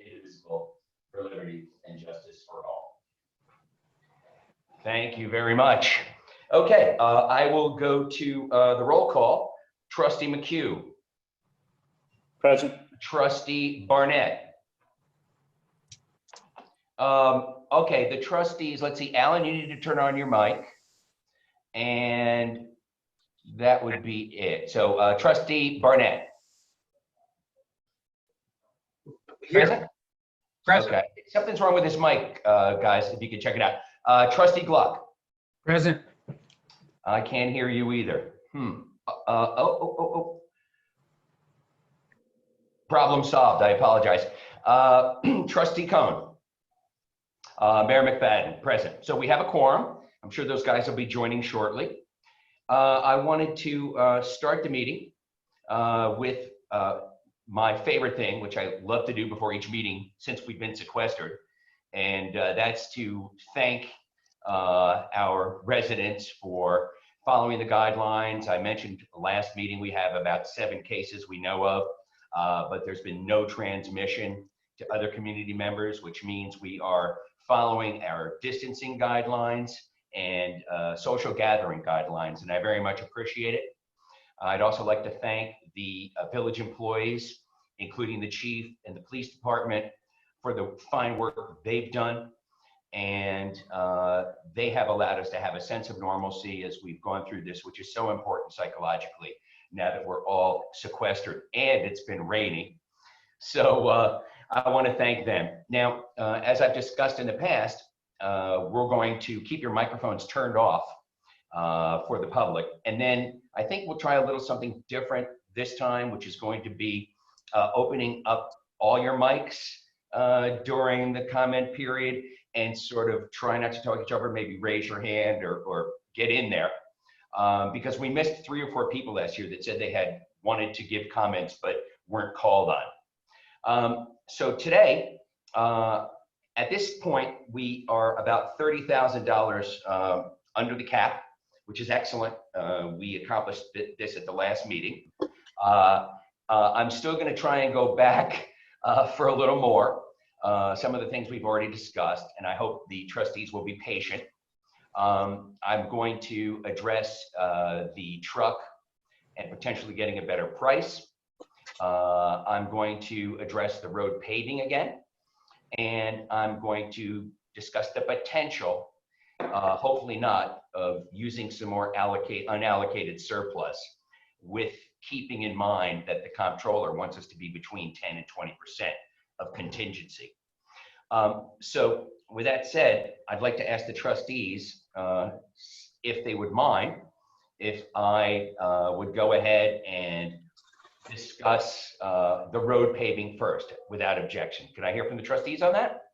indivisible, for liberty and justice for all. Thank you very much. Okay, I will go to the roll call. Trustee McHugh. Present. Trustee Barnett. Okay, the trustees, let's see, Alan, you need to turn on your mic. And that would be it. So Trustee Barnett. Present? Present. Okay, something's wrong with this mic, guys, if you could check it out. Trustee Gluck. Present. I can't hear you either. Problem solved, I apologize. Trustee Cohn. Mayor McFadden, present. So we have a quorum. I'm sure those guys will be joining shortly. I wanted to start the meeting with my favorite thing, which I love to do before each meeting since we've been sequestered, and that's to thank our residents for following the guidelines. I mentioned last meeting we have about 7 cases we know of, but there's been no transmission to other community members, which means we are following our distancing guidelines and social gathering guidelines, and I very much appreciate it. I'd also like to thank the village employees, including the chief and the police department, for the fine work they've done. And they have allowed us to have a sense of normalcy as we've gone through this, which is so important psychologically now that we're all sequestered and it's been raining. So I want to thank them. Now, as I've discussed in the past, we're going to keep your microphones turned off for the public. And then I think we'll try a little something different this time, which is going to be opening up all your mics during the comment period and sort of try not to talk to each other, maybe raise your hand or get in there. Because we missed 3 or 4 people last year that said they had wanted to give comments but weren't called on. So today, at this point, we are about $30,000 under the cap, which is excellent. We accomplished this at the last meeting. I'm still going to try and go back for a little more. Some of the things we've already discussed, and I hope the trustees will be patient. I'm going to address the truck and potentially getting a better price. I'm going to address the road paving again, and I'm going to discuss the potential, hopefully not, of using some more unallocated surplus, with keeping in mind that the comptroller wants us to be between 10 and 20% of contingency. So with that said, I'd like to ask the trustees if they would mind if I would go ahead and discuss the road paving first without objection. Can I hear from the trustees on that?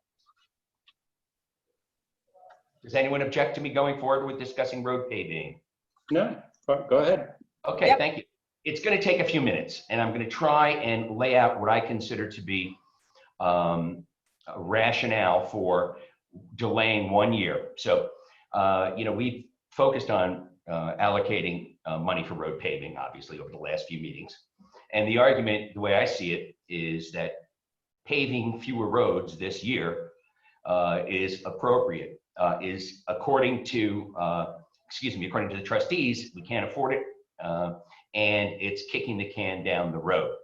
Does anyone object to me going forward with discussing road paving? No, go ahead. Okay, Yep. Thank you. It's going to take a few minutes, and I'm going to try and lay out what I consider to be a rationale for delaying 1 year. So, we've focused on allocating money for road paving, obviously, over the last few meetings. And the argument, the way I see it, is that paving fewer roads this year is appropriate. Is according to the trustees, we can't afford it, and it's kicking the can down the road.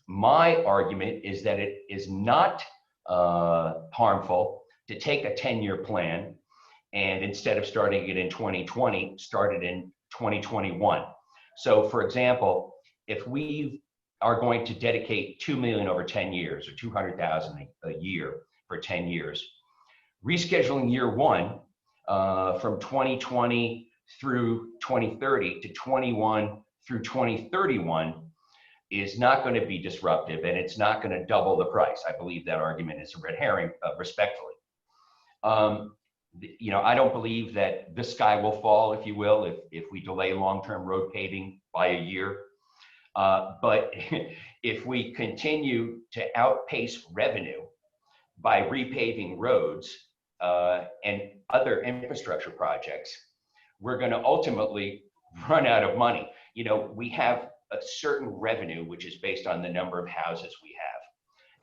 My argument is that it is not harmful to take a 10-year plan and instead of starting it in 2020, start it in 2021. So for example, if we are going to dedicate $2 million over 10 years or $200,000 a year for 10 years, rescheduling year 1 from 2020 through 2030 to 21 through 2031 is not going to be disruptive, and it's not going to double the price. I believe that argument is a red herring, respectfully. I don't believe that the sky will fall, if you will, if we delay long-term road paving by a year. But if we continue to outpace revenue by repaving roads and other infrastructure projects, we're going to ultimately run out of money. We have a certain revenue, which is based on the number of houses we have.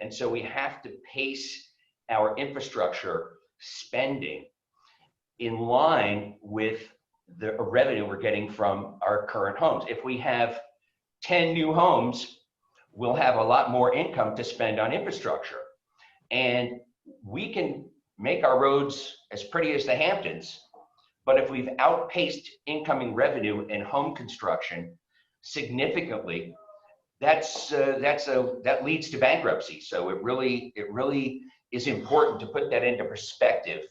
And so we have to pace our infrastructure spending in line with the revenue we're getting from our current homes. If we have 10 new homes, we'll have a lot more income to spend on infrastructure. And we can make our roads as pretty as the Hamptons, but if we've outpaced incoming revenue in home construction significantly, that leads to bankruptcy. So it really is important to put that into perspective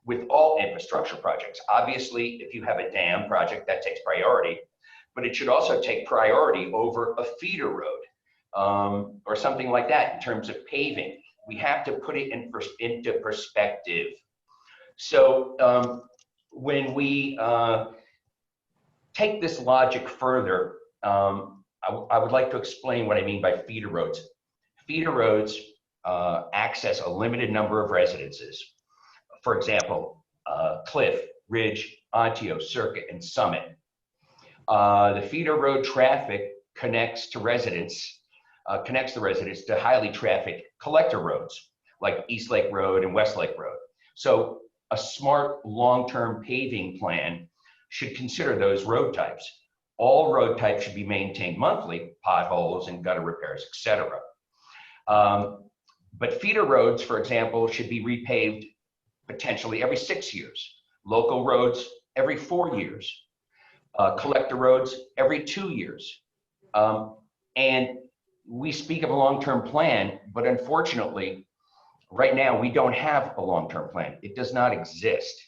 with all infrastructure projects. Obviously, if you have a dam project, that takes priority, but it should also take priority over a feeder road or something like that in terms of paving. We have to put it into perspective. So when we take this logic further, I would like to explain what I mean by feeder roads. Feeder roads access a limited number of residences. For example, Cliff, Ridge, Onteo, Circuit, and Summit. The feeder road traffic connects the residents to highly trafficked collector roads like East Lake Road and West Lake Road. So a smart long-term paving plan should consider those road types. All road types should be maintained monthly, potholes and gutter repairs, etc. But feeder roads, for example, should be repaved potentially every 6 years. Local roads every 4 years. Collector roads every 2 years. And we speak of a long-term plan, but unfortunately, right now we don't have a long-term plan. It does not exist.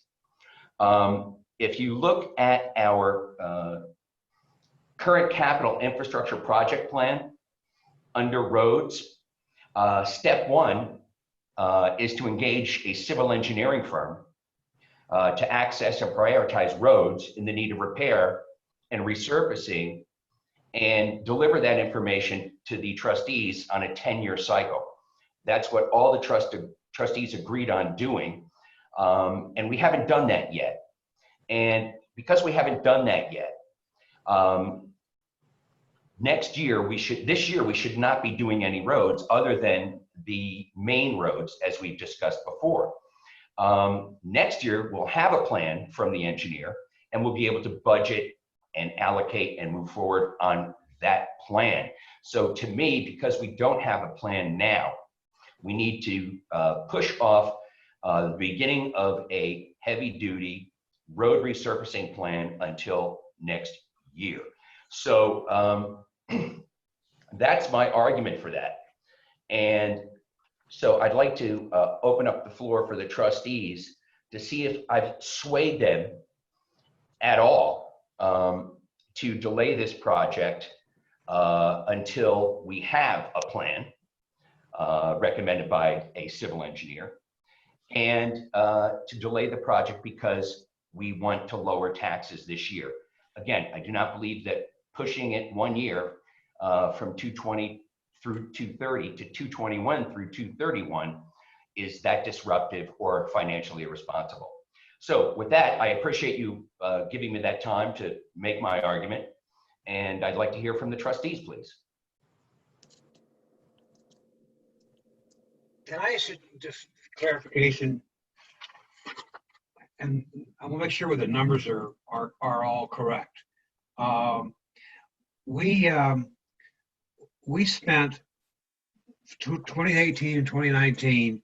If you look at our current capital infrastructure project plan under roads, step one is to engage a civil engineering firm to access and prioritize roads in the need of repair and resurfacing and deliver that information to the trustees on a 10-year cycle. That's what all the trustees agreed on doing. And we haven't done that yet. And because we haven't done that yet, this year we should not be doing any roads other than the main roads as we've discussed before. Next year we'll have a plan from the engineer and we'll be able to budget and allocate and move forward on that plan. So to me, because we don't have a plan now, we need to push off the beginning of a heavy-duty road resurfacing plan until next year. So that's my argument for that. And so I'd like to open up the floor for the trustees to see if I've swayed them at all to delay this project until we have a plan recommended by a civil engineer, and to delay the project because we want to lower taxes this year. Again, I do not believe that pushing it 1 year from 220 through 230 to 221 through 231 is that disruptive or financially irresponsible. So with that, I appreciate you giving me that time to make my argument, and I'd like to hear from the trustees, please. Can I ask you just clarification? And I will make sure the numbers are all correct. We spent 2018 and 2019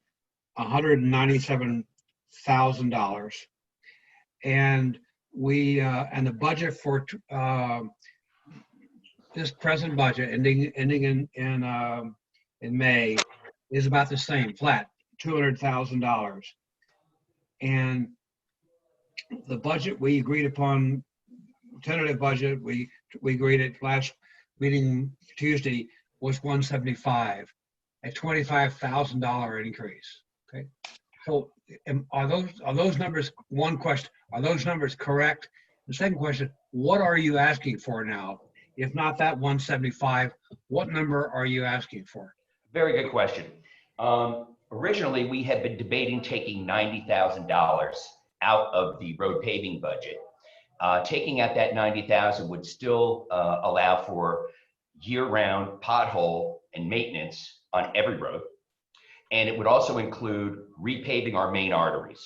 $197,000, and and the budget for this present budget ending in May is about the same, flat, $200,000. And the budget we agreed upon, tentative budget, we agreed at last meeting Tuesday, was 175, a $25,000 increase. Okay, so are those numbers? One question: are those numbers correct? The second question: what are you asking for now? If not that 175, what number are you asking for? Very good question. Originally, we had been debating taking $90,000 out of the road paving budget. Taking out that $90,000 would still allow for year-round pothole and maintenance on every road. and it would also include repaving our main arteries.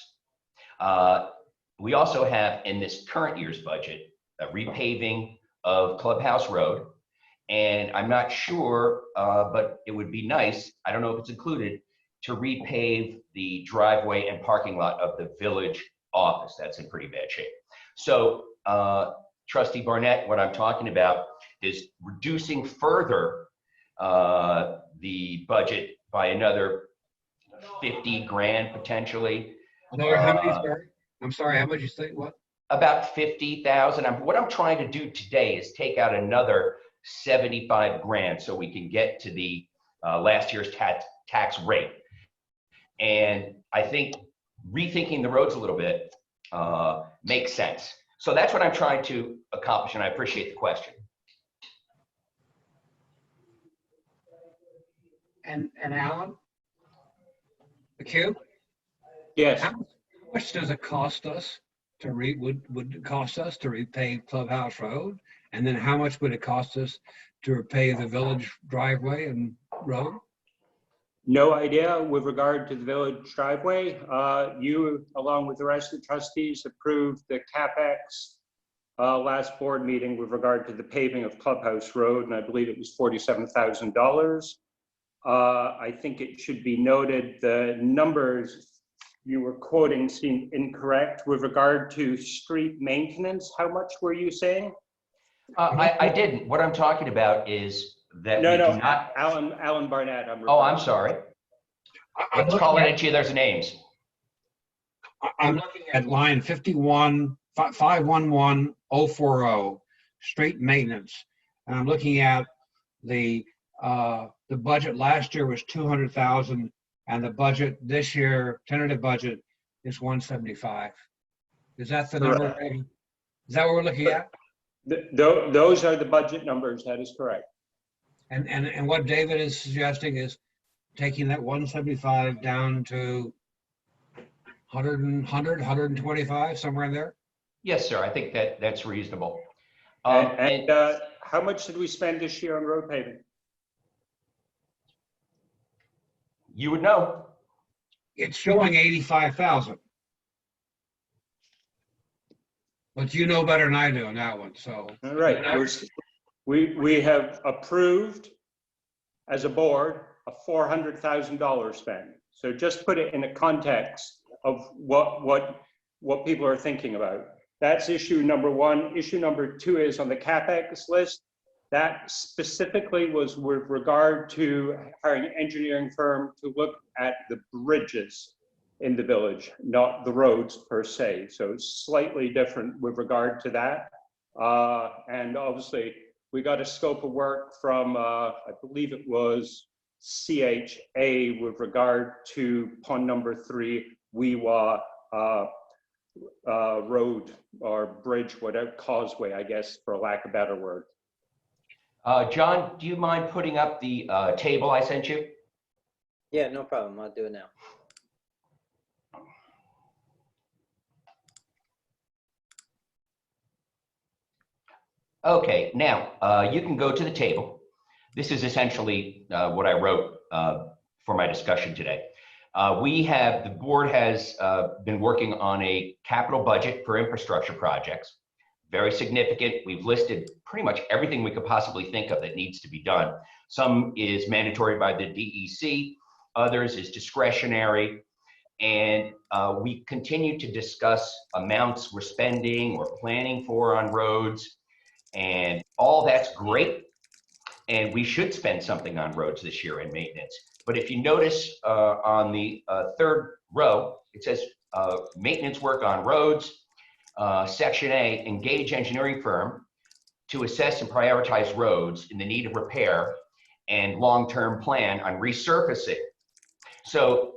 We also have in this current year's budget a repaving of Clubhouse Road, and I'm not sure, but it would be nice, I don't know if it's included, to repave the driveway and parking lot of the village office. That's in pretty bad shape. So Trustee Barnett, what I'm talking about is reducing further the budget by another 50 grand potentially. Another how many, sorry? I'm sorry, how much you say, what? About 50,000. What I'm trying to do today is take out another 75 grand so we can get to the last year's tax rate. And I think rethinking the roads a little bit makes sense. So that's what I'm trying to accomplish, and I appreciate the question. And Alan? The Q? Yes. How much does it cost us to would it cost us to repave Clubhouse Road? And then how much would it cost us to repave the village driveway and road? No idea with regard to the village driveway. You, along with the rest of the trustees, approved the CapEx last board meeting with regard to the paving of Clubhouse Road, and I believe it was $47,000. I think it should be noted the numbers you were quoting seemed incorrect with regard to street maintenance. How much were you saying? I didn't. What I'm talking about is that No, we no, do not. Alan Barnett. Oh, I'm sorry. I'm Let's call it looking each other's names. I'm looking at line 51,511,040, street maintenance. And I'm looking at the budget last year was 200,000, and the budget this year, tentative budget, is 175. Is that the number? Correct. Is that what we're looking at? Those are the budget numbers. That is correct. And what David is suggesting is taking that 175 down to 125, somewhere in there? Yes, sir. I think that's reasonable. And how much did we spend this year on road paving? You would know. It's showing 85,000. But you know better than I do on that one, so. All right. We have approved as a board a $400,000 spend. So just put it in a context of what people are thinking about. That's issue number one. Issue number two is on the CapEx list. That specifically was with regard to hiring an engineering firm to look at the bridges in the village, not the roads per se. So it's slightly different with regard to that. And obviously, we got a scope of work from, I believe it was CHA with regard to pond number 3, Weewa road or bridge, whatever, causeway, I guess, for lack of a better word. John, do you mind putting up the table I sent you? Yeah, no problem. I'll do it now. Okay, now you can go to the table. This is essentially what I wrote for my discussion today. The board has been working on a capital budget for infrastructure projects. Very significant. We've listed pretty much everything we could possibly think of that needs to be done. Some is mandatory by the DEC, others is discretionary. And we continue to discuss amounts we're spending or planning for on roads. And all that's great. And we should spend something on roads this year in maintenance. But if you notice on the third row, it says maintenance work on roads. Section A, engage engineering firm to assess and prioritize roads in the need of repair and long-term plan on resurfacing. So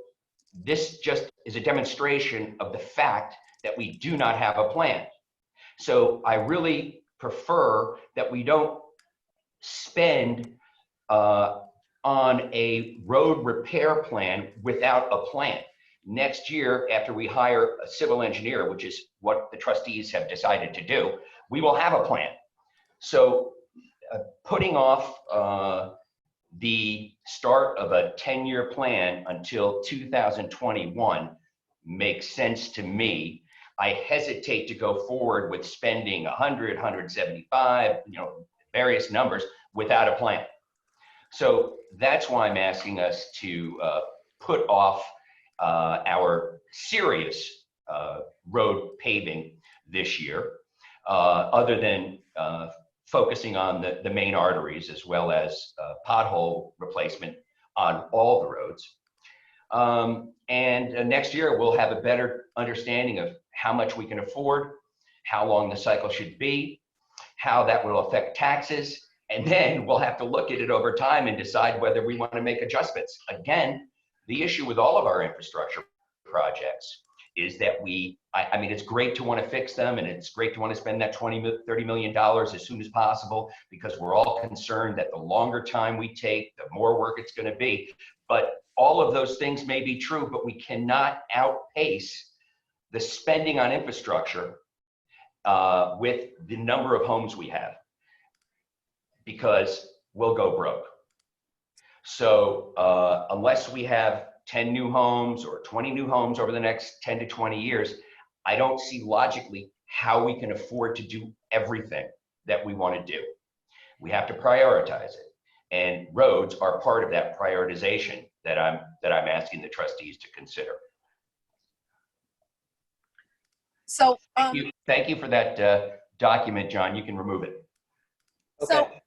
this just is a demonstration of the fact that we do not have a plan. So I really prefer that we don't spend on a road repair plan without a plan. Next year, after we hire a civil engineer, which is what the trustees have decided to do, we will have a plan. So putting off the start of a 10-year plan until 2021 makes sense to me. I hesitate to go forward with spending 100, 175, various numbers without a plan. So that's why I'm asking us to put off our serious road paving this year, other than focusing on the main arteries as well as pothole replacement on all the roads. And next year we'll have a better understanding of how much we can afford, how long the cycle should be, how that will affect taxes, and then we'll have to look at it over time and decide whether we want to make adjustments. Again, the issue with all of our infrastructure projects is that I mean, it's great to want to fix them, and it's great to want to spend that $30 million as soon as possible, because we're all concerned that the longer time we take, the more work it's going to be. But all of those things may be true, but we cannot outpace the spending on infrastructure with the number of homes we have, because we'll go broke. So unless we have 10 new homes or 20 new homes over the next 10 to 20 years, I don't see logically how we can afford to do everything that we want to do. We have to prioritize it. And roads are part of that prioritization that I'm asking the trustees to consider. So, Thank you for that document, John. You can remove it. so Okay.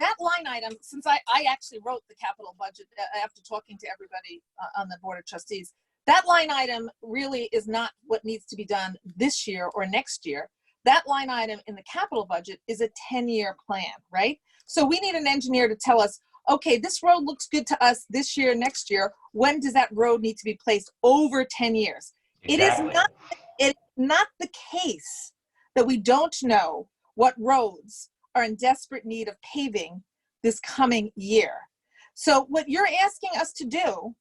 that line item, since I actually wrote the capital budget after talking to everybody on the Board of Trustees, that line item really is not what needs to be done this year or next year. That line item in the capital budget is a 10-year plan, right? So we need an engineer to tell us, okay, this road looks good to us this year, next year. When does that road need to be placed over 10 years? Exactly. It is not the case that we don't know what roads are in desperate need of paving this coming year. So what you're asking us to do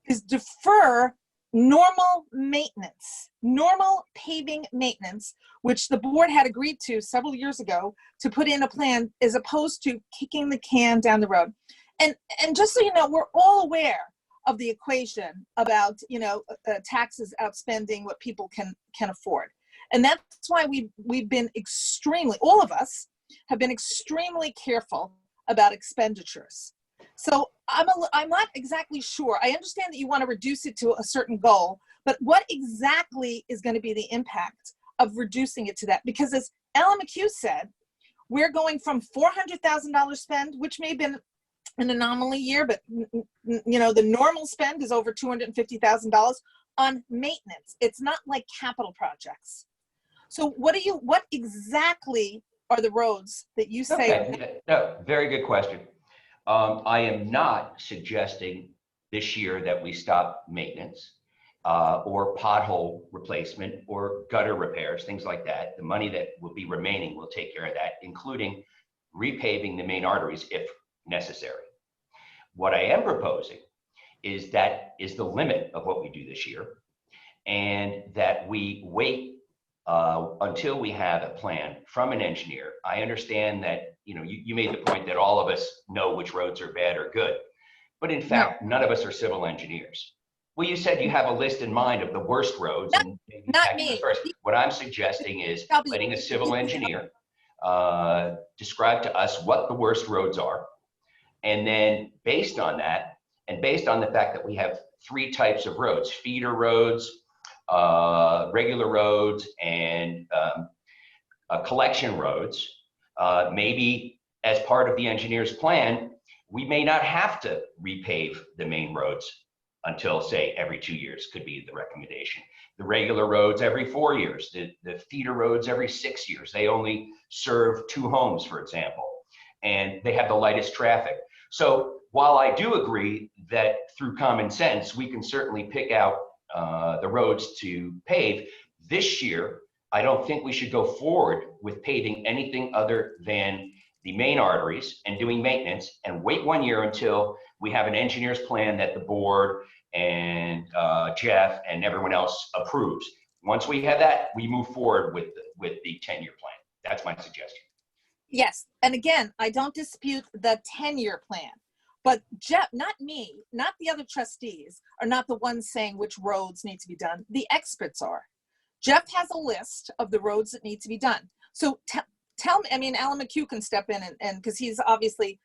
is defer normal maintenance, normal paving maintenance, which the board had agreed to several years ago to put in a plan, as opposed to kicking the can down the road. And just so you know, we're all aware of the equation about, taxes outspending what people can afford. And that's why we've been extremely, all of us have been extremely careful about expenditures. So I'm not exactly sure. I understand that you want to reduce it to a certain goal, but what exactly is going to be the impact of reducing it to that? Because as Ellen McHugh said, we're going from $400,000 spend, which may have been an anomaly year, but the normal spend is over $250,000 on maintenance. It's not like capital projects. So what exactly are the roads that you say? Okay. No, very good question. I am not suggesting this year that we stop maintenance or pothole replacement or gutter repairs, things like that. The money that will be remaining will take care of that, including repaving the main arteries if necessary. What I am proposing is that is the limit of what we do this year, and that we wait until we have a plan from an engineer. I understand that you made the point that all of us know which roads are bad or good, but in fact, none of us are civil engineers. Well, you said you have a list in mind of the worst roads, and maybe Not me. first. What I'm suggesting is letting a civil engineer describe to us what the worst roads are, and then based on that, and based on the fact that we have 3 types of roads: feeder roads, regular roads, and collection roads. Maybe as part of the engineer's plan, we may not have to repave the main roads until, say, every 2 years could be the recommendation. The regular roads every 4 years, the feeder roads every 6 years. They only serve 2 homes, for example, and they have the lightest traffic. So while I do agree that through common sense, we can certainly pick out the roads to pave this year, I don't think we should go forward with paving anything other than the main arteries and doing maintenance, and wait 1 year until we have an engineer's plan that the board and Jeff and everyone else approves. Once we have that, we move forward with the 10-year plan. That's my suggestion. Yes, and again, I don't dispute the 10-year plan, But Jeff, not me, not the other trustees, are not the ones saying which roads need to be done. The experts are. Jeff has a list of the roads that need to be done. So tell me, I mean, Alan McHugh can step in and because he's obviously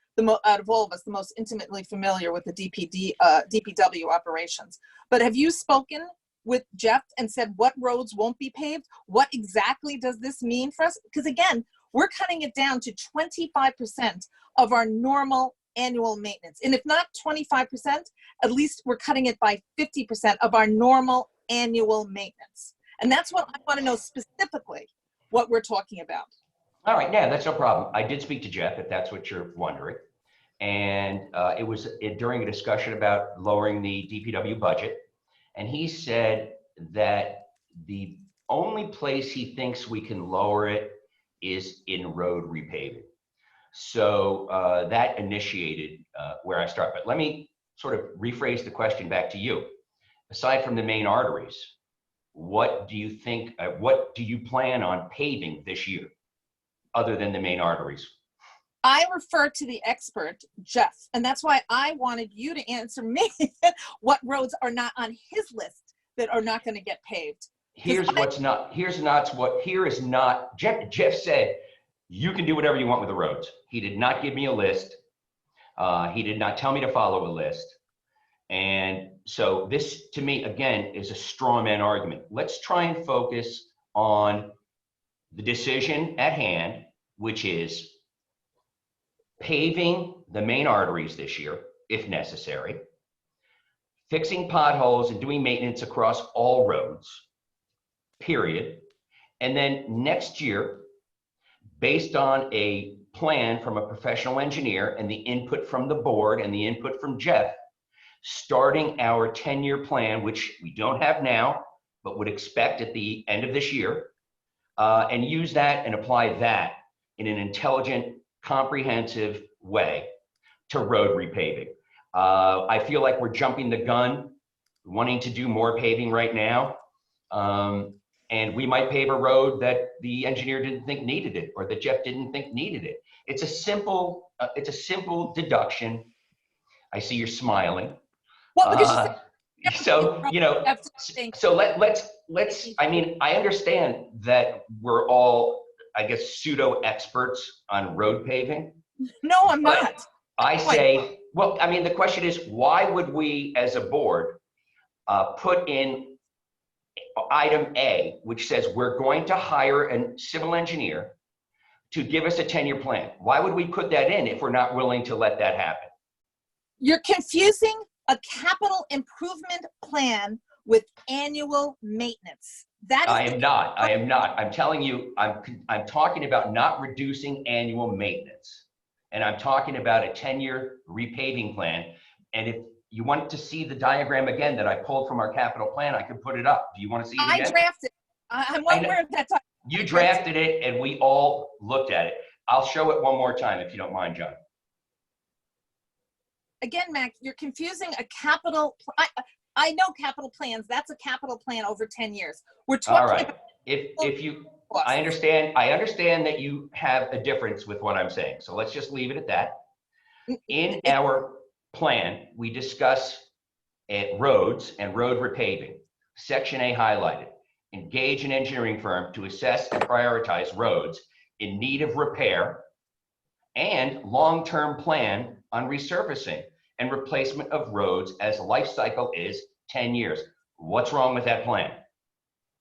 out of all of us, the most intimately familiar with the DPW operations. But have you spoken with Jeff and said what roads won't be paved? What exactly does this mean for us? Because again, we're cutting it down to 25% of our normal annual maintenance. And if not 25%, at least we're cutting it by 50% of our normal annual maintenance. And that's what I want to know specifically what we're talking about. All right, yeah, that's no problem. I did speak to Jeff, if that's what you're wondering. And it was during a discussion about lowering the DPW budget. And he said that the only place he thinks we can lower it is in road repaving. So that initiated where I start. But let me sort of rephrase the question back to you. Aside from the main arteries, what do you think, what do you plan on paving this year other than the main arteries? I refer to the expert, Jeff, and that's why I wanted you to answer me what roads are not on his list that are not going to get paved. Here is not, Jeff said, you can do whatever you want with the roads. He did not give me a list. He did not tell me to follow a list. And so this, to me, again, is a straw man argument. Let's try and focus on the decision at hand, which is paving the main arteries this year, if necessary, fixing potholes and doing maintenance across all roads, period. And then next year, based on a plan from a professional engineer and the input from the board and the input from Jeff, starting our 10-year plan, which we don't have now, but would expect at the end of this year, and use that and apply that in an intelligent, comprehensive way to road repaving. I feel like we're jumping the gun, wanting to do more paving right now. And we might pave a road that the engineer didn't think needed it, or that Jeff didn't think needed it. It's a simple deduction. I see you're smiling. Well, because you said, so, you know, so let's, I mean, I understand that we're all, I guess, pseudo experts on road paving. no, I'm not. I say, well, I mean, the question is, why would we as a board put in item A, which says we're going to hire a civil engineer to give us a 10-year plan? Why would we put that in if we're not willing to let that happen? You're confusing a capital improvement plan with annual maintenance. That is I am not. I'm telling you, I'm talking about not reducing annual maintenance. And I'm talking about a 10-year repaving plan. And if you want to see the diagram again that I pulled from our capital plan, I can put it up. Do you want to see it again? I drafted. I'm well aware of that. You drafted it and we all looked at it. I'll show it one more time if you don't mind, John. Again, Mac, you're confusing a capital. I know capital plans. That's a capital plan over 10 years. We're talking All right. about If you, I understand that you have a difference with what I'm saying. So let's just leave it at that. In our plan, we discuss roads and road repaving. Section A highlighted. Engage an engineering firm to assess and prioritize roads in need of repair and long-term plan on resurfacing and replacement of roads as life cycle is 10 years. What's wrong with that plan?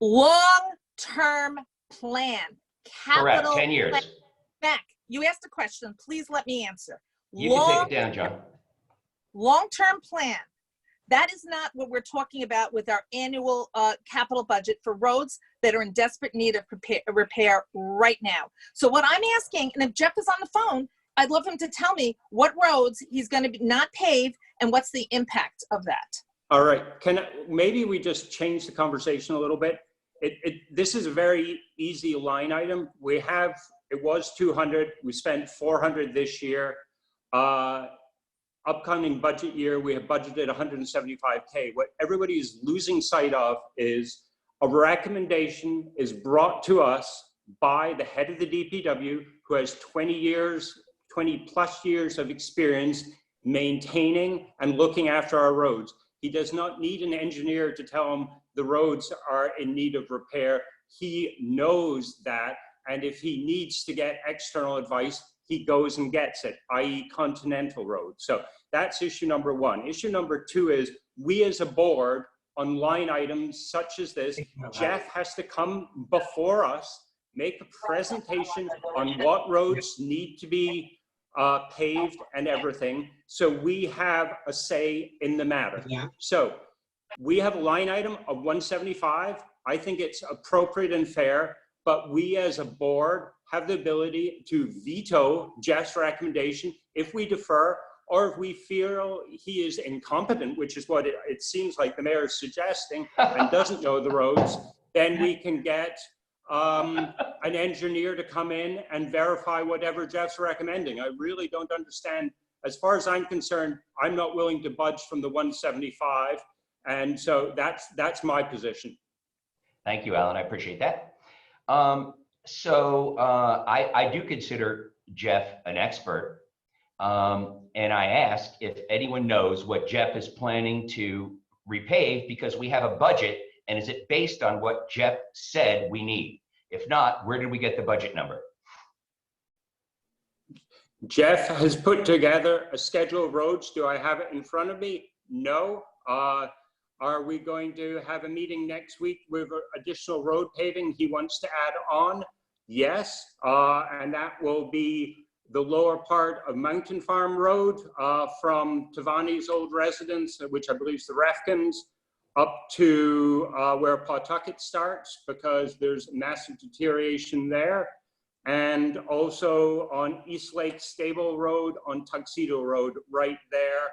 long-term plan. Correct, Capital 10 years. plan. Mac, you asked a question. Please let me answer. You can take it down, John. Long-term plan. That is not what we're talking about with our annual capital budget for roads that are in desperate need of repair right now. So what I'm asking, and if Jeff is on the phone, I'd love him to tell me what roads he's going to not pave and what's the impact of that. All right, maybe we just change the conversation a little bit. This is a very easy line item. It was 200, we spent 400 this year. Upcoming budget year, we have budgeted 175K. What everybody is losing sight of is a recommendation is brought to us by the head of the DPW who has 20 plus years of experience maintaining and looking after our roads. He does not need an engineer to tell him the roads are in need of repair. He knows that, and if he needs to get external advice, he goes and gets it, i.e. Continental Road. So that's issue number one. Issue number two is we as a board on line items such as this, Jeff has to come before us, make a presentation on what roads need to be paved and everything. So we have a say in the matter. Yeah. So we have a line item of 175. I think it's appropriate and fair, but we as a board have the ability to veto Jeff's recommendation if we defer, or if we feel he is incompetent, which is what it seems like the mayor is suggesting, and doesn't know the roads, then we can get an engineer to come in and verify whatever Jeff's recommending. I really don't understand. As far as I'm concerned, I'm not willing to budge from the 175. And so that's my position. Thank you, Alan. I appreciate that. I do consider Jeff an expert. And I asked if anyone knows what Jeff is planning to repave, because we have a budget, and is it based on what Jeff said we need? If not, where did we get the budget number? Jeff has put together a schedule of roads. Do I have it in front of me? No. Are we going to have a meeting next week with additional road paving he wants to add on? Yes, and that will be the lower part of Mountain Farm Road from Tavani's old residence, which I believe is the Refkins, up to where Pawtucket starts, because there's massive deterioration there. And also on East Lake Stable Road, on Tuxedo Road, right there.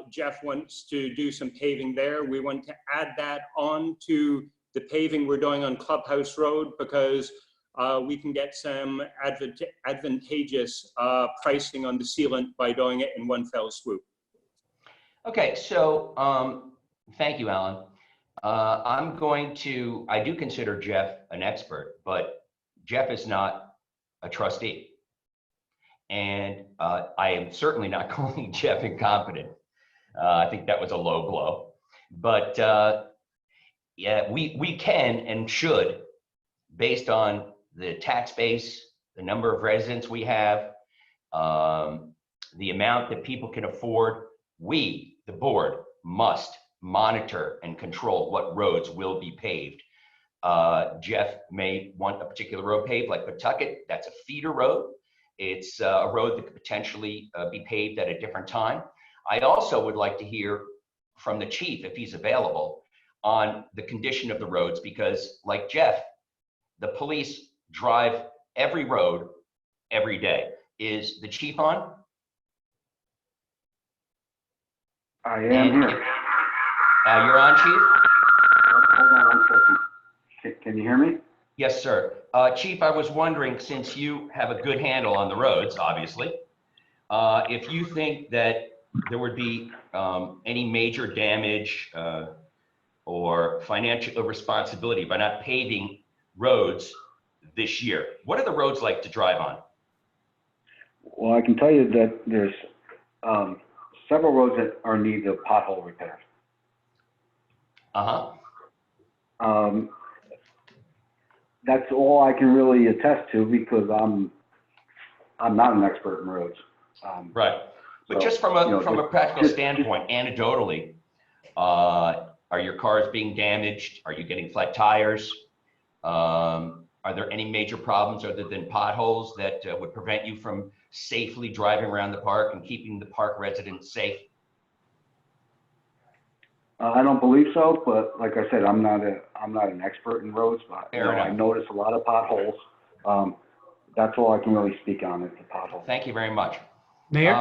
Jeff wants to do some paving there. We want to add that on to the paving we're doing on Clubhouse Road, because we can get some advantageous pricing on the sealant by doing it in one fell swoop. Okay, so thank you, Alan. I do consider Jeff an expert, but Jeff is not a trustee. And I am certainly not calling Jeff incompetent. I think that was a low blow. But yeah, we can and should, based on the tax base, the number of residents we have, the amount that people can afford, we, the board, must monitor and control what roads will be paved. Jeff may want a particular road paved, like Pawtucket. That's a feeder road. It's a road that could potentially be paved at a different time. I also would like to hear from the chief, if he's available, on the condition of the roads, because like Jeff, the police drive every road every day. Is the chief on? I am here. You're on, chief? Hold on one second. Can you hear me? Yes, sir. Chief, I was wondering, since you have a good handle on the roads, obviously, if you think that there would be any major damage or financial responsibility by not paving roads this year. What are the roads like to drive on? Well, I can tell you that there's several roads that are in need of pothole repair. That's all I can really attest to, because I'm not an expert in roads. Right. But So, just from a practical standpoint, anecdotally, are your cars being damaged? Are you getting flat tires? Are there any major problems other than potholes that would prevent you from safely driving around the park and keeping the park residents safe? I don't believe so, but like I said, I'm not an expert in roads, but Fair enough. I notice a lot of potholes. That's all I can really speak on is the potholes. Thank you very much. Mayor?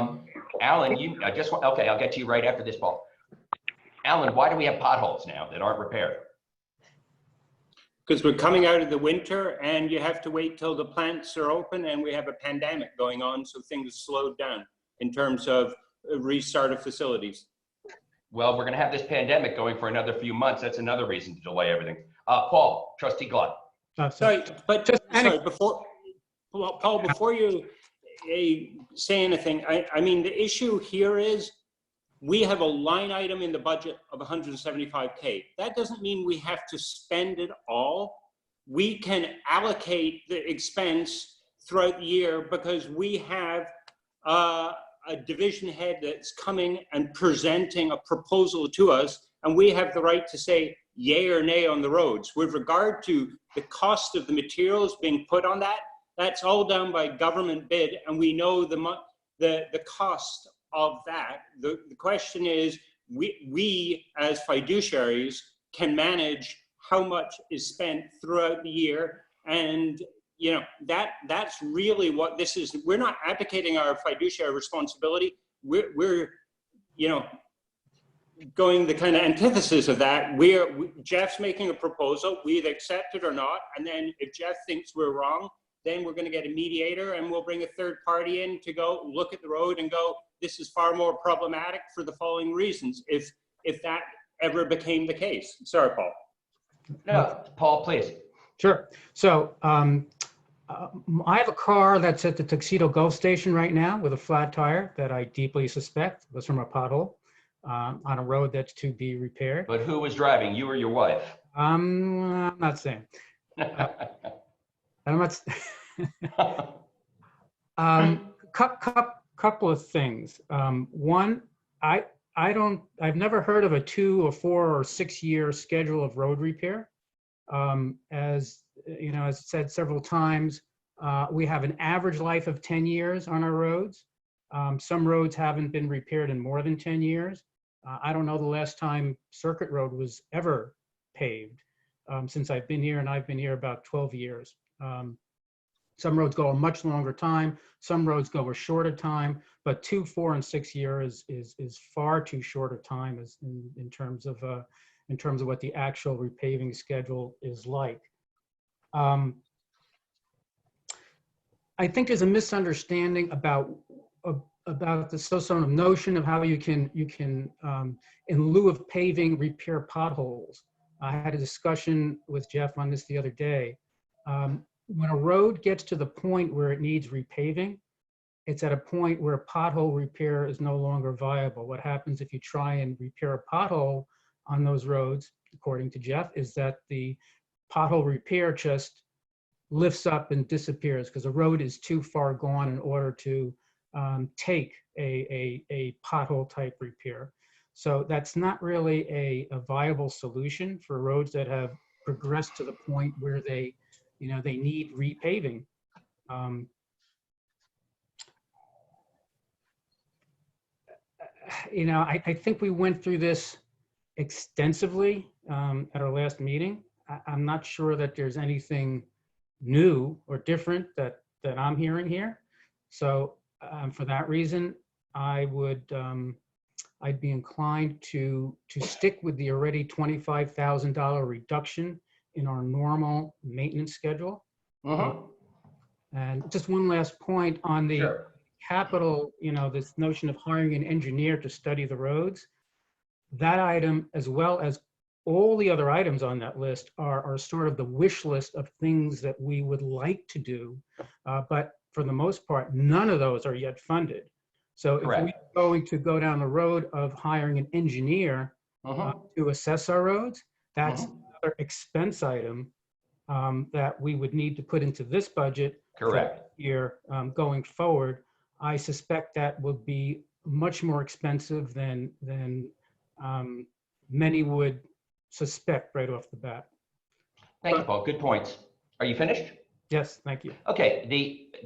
Alan, okay, I'll get to you right after this, Paul. Alan, why do we have potholes now that aren't repaired? Because we're coming out of the winter and you have to wait till the plants are open, and we have a pandemic going on, so things slowed down in terms of restart of facilities. Well, we're going to have this pandemic going for another few months. That's another reason to delay everything. Paul, Trustee Gluck. Sorry, but sorry, before Paul, before you, say anything. I mean, the issue here is we have a line item in the budget of 175K. That doesn't mean we have to spend it all. We can allocate the expense throughout the year because we have a division head that's coming and presenting a proposal to us, and we have the right to say yay or nay on the roads. With regard to the cost of the materials being put on that, that's all done by government bid, and we know the cost of that. The question is, we as fiduciaries can manage how much is spent throughout the year, and you know that's really what this is. We're not abdicating our fiduciary responsibility. We're you know going the kind of antithesis of that. Jeff's making a proposal. We either accept it or not, and then if Jeff thinks we're wrong, then we're going to get a mediator, and we'll bring a third party in to go look at the road and go, this is far more problematic for the following reasons, if that ever became the case. Sorry, Paul. No, Paul, please. Sure. So I have a car that's at the Tuxedo Gulf Station right now with a flat tire that I deeply suspect was from a pothole on a road that's to be repaired. But who was driving, you or your wife? I'm not saying. I'm not. Couple of things. One, I've never heard of a 2 or 4 or 6 year schedule of road repair. As you know, as said several times, we have an average life of 10 years on our roads. Some roads haven't been repaired in more than 10 years. I don't know the last time Circuit Road was ever paved since I've been here, and I've been here about 12 years. Some roads go a much longer time. Some roads go a shorter time, but 2, 4, and 6 years is far too short a time as in terms of what the actual repaving schedule is like. I think there's a misunderstanding about the so-so notion of how you can in lieu of paving, repair potholes. I had a discussion with Jeff on this the other day. When a road gets to the point where it needs repaving, it's at a point where pothole repair is no longer viable. What happens if you try and repair a pothole on those roads, according to Jeff, is that the pothole repair just lifts up and disappears because the road is too far gone in order to take a pothole type repair. So that's not really a viable solution for roads that have progressed to the point where they need repaving. I think we went through this extensively at our last meeting. I'm not sure that there's anything new or different that I'm hearing here. So for that reason, I'd be inclined to stick with the already $25,000 reduction in our normal maintenance schedule. And just one last point on the capital, this notion of hiring an engineer to study the roads. That item, as well as all the other items on that list, are sort of the wish list of things that we would like to do. But for the most part, none of those are yet funded. So if we're going to go down the road of hiring an engineer to assess our roads, that's another expense item that we would need to put into this budget year going forward. I suspect that will be much more expensive than many would suspect right off the bat. Thank you, Paul. Good points. Are you finished? Yes, thank you. Okay.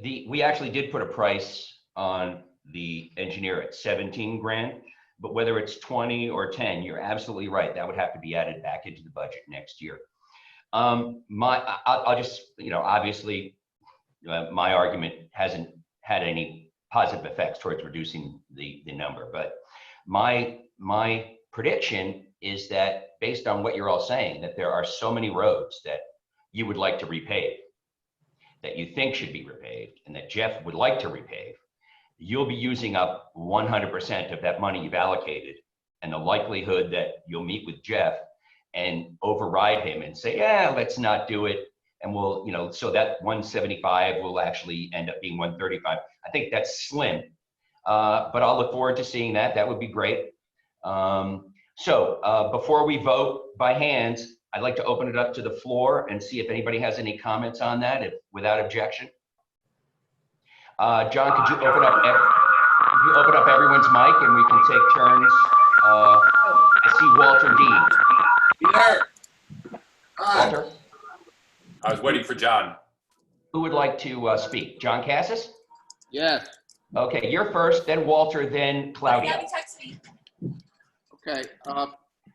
We actually did put a price on the engineer at 17 grand, but whether it's 20 or 10, you're absolutely right. That would have to be added back into the budget next year. I'll just, obviously my argument hasn't had any positive effects towards reducing the number, but my prediction is that based on what you're all saying, that there are so many roads that you would like to repave, that you think should be repaved, and that Jeff would like to repave, you'll be using up 100% of that money you've allocated, and the likelihood that you'll meet with Jeff and override him and say, yeah, let's not do it, and we'll, so that 175 will actually end up being 135. I think that's slim, but I'll look forward to seeing that. That would be great. So before we vote by hands, I'd like to open it up to the floor and see if anybody has any comments on that, without objection. John, could you open up everyone's mic and we can take turns? I see Walter Dean. Here. Hi. Walter, I was waiting for John. who would like to speak? John Cassis? Yes. Okay, you're first, then Walter, then Claudia. Okay,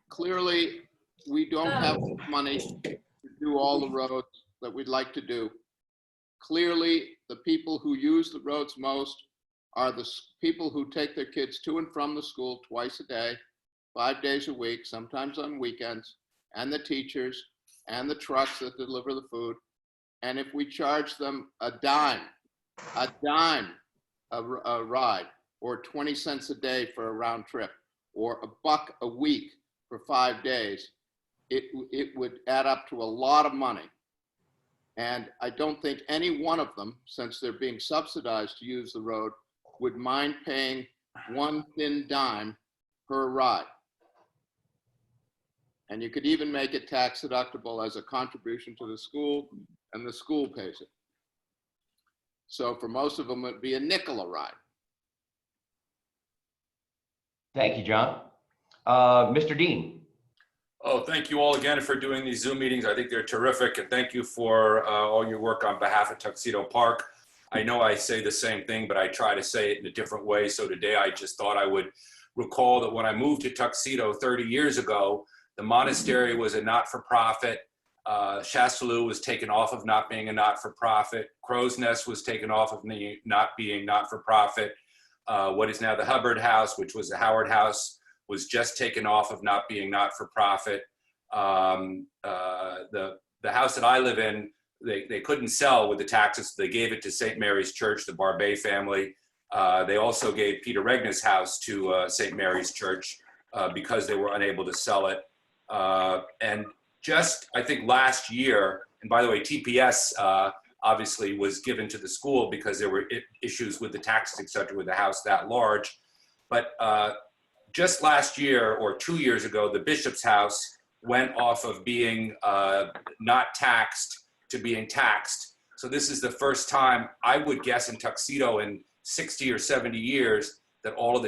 clearly, we don't have money to do all the roads that we'd like to do. Clearly, the people who use the roads most are the people who take their kids to and from the school twice a day, 5 days a week, sometimes on weekends, and the teachers, and the trucks that deliver the food. And if we charge them a dime a ride, or 20 cents a day for a round trip, or $1 a week for 5 days, it would add up to a lot of money. And I don't think any one of them, since they're being subsidized to use the road, would mind paying one thin dime per ride. And you could even make it tax deductible as a contribution to the school, and the school pays it. So for most of them, it'd be a nickel a ride. Thank you, John. Mr. Dean. Oh, thank you all again for doing these Zoom meetings. I think they're terrific. And thank you for all your work on behalf of Tuxedo Park. I know I say the same thing, but I try to say it in a different way. So today I just thought I would recall that when I moved to Tuxedo 30 years ago, the monastery was a not-for-profit. Chastellux was taken off of not being a not-for-profit. Crow's Nest was taken off of not being not-for-profit. What is now the Hubbard House, which was the Howard House, was just taken off of not being not-for-profit. The house that I live in, they couldn't sell with the taxes. So they gave it to St. Mary's Church, the Barbet family. They also gave Peter Regna's house to St. Mary's Church because they were unable to sell it. And just, I think last year, and by the way, TPS obviously was given to the school because there were issues with the taxes, et cetera, with the house that large. But just last year or 2 years ago, the Bishop's house went off of being not taxed to being taxed. So this is the first time, I would guess, in Tuxedo in 60 or 70 years that all of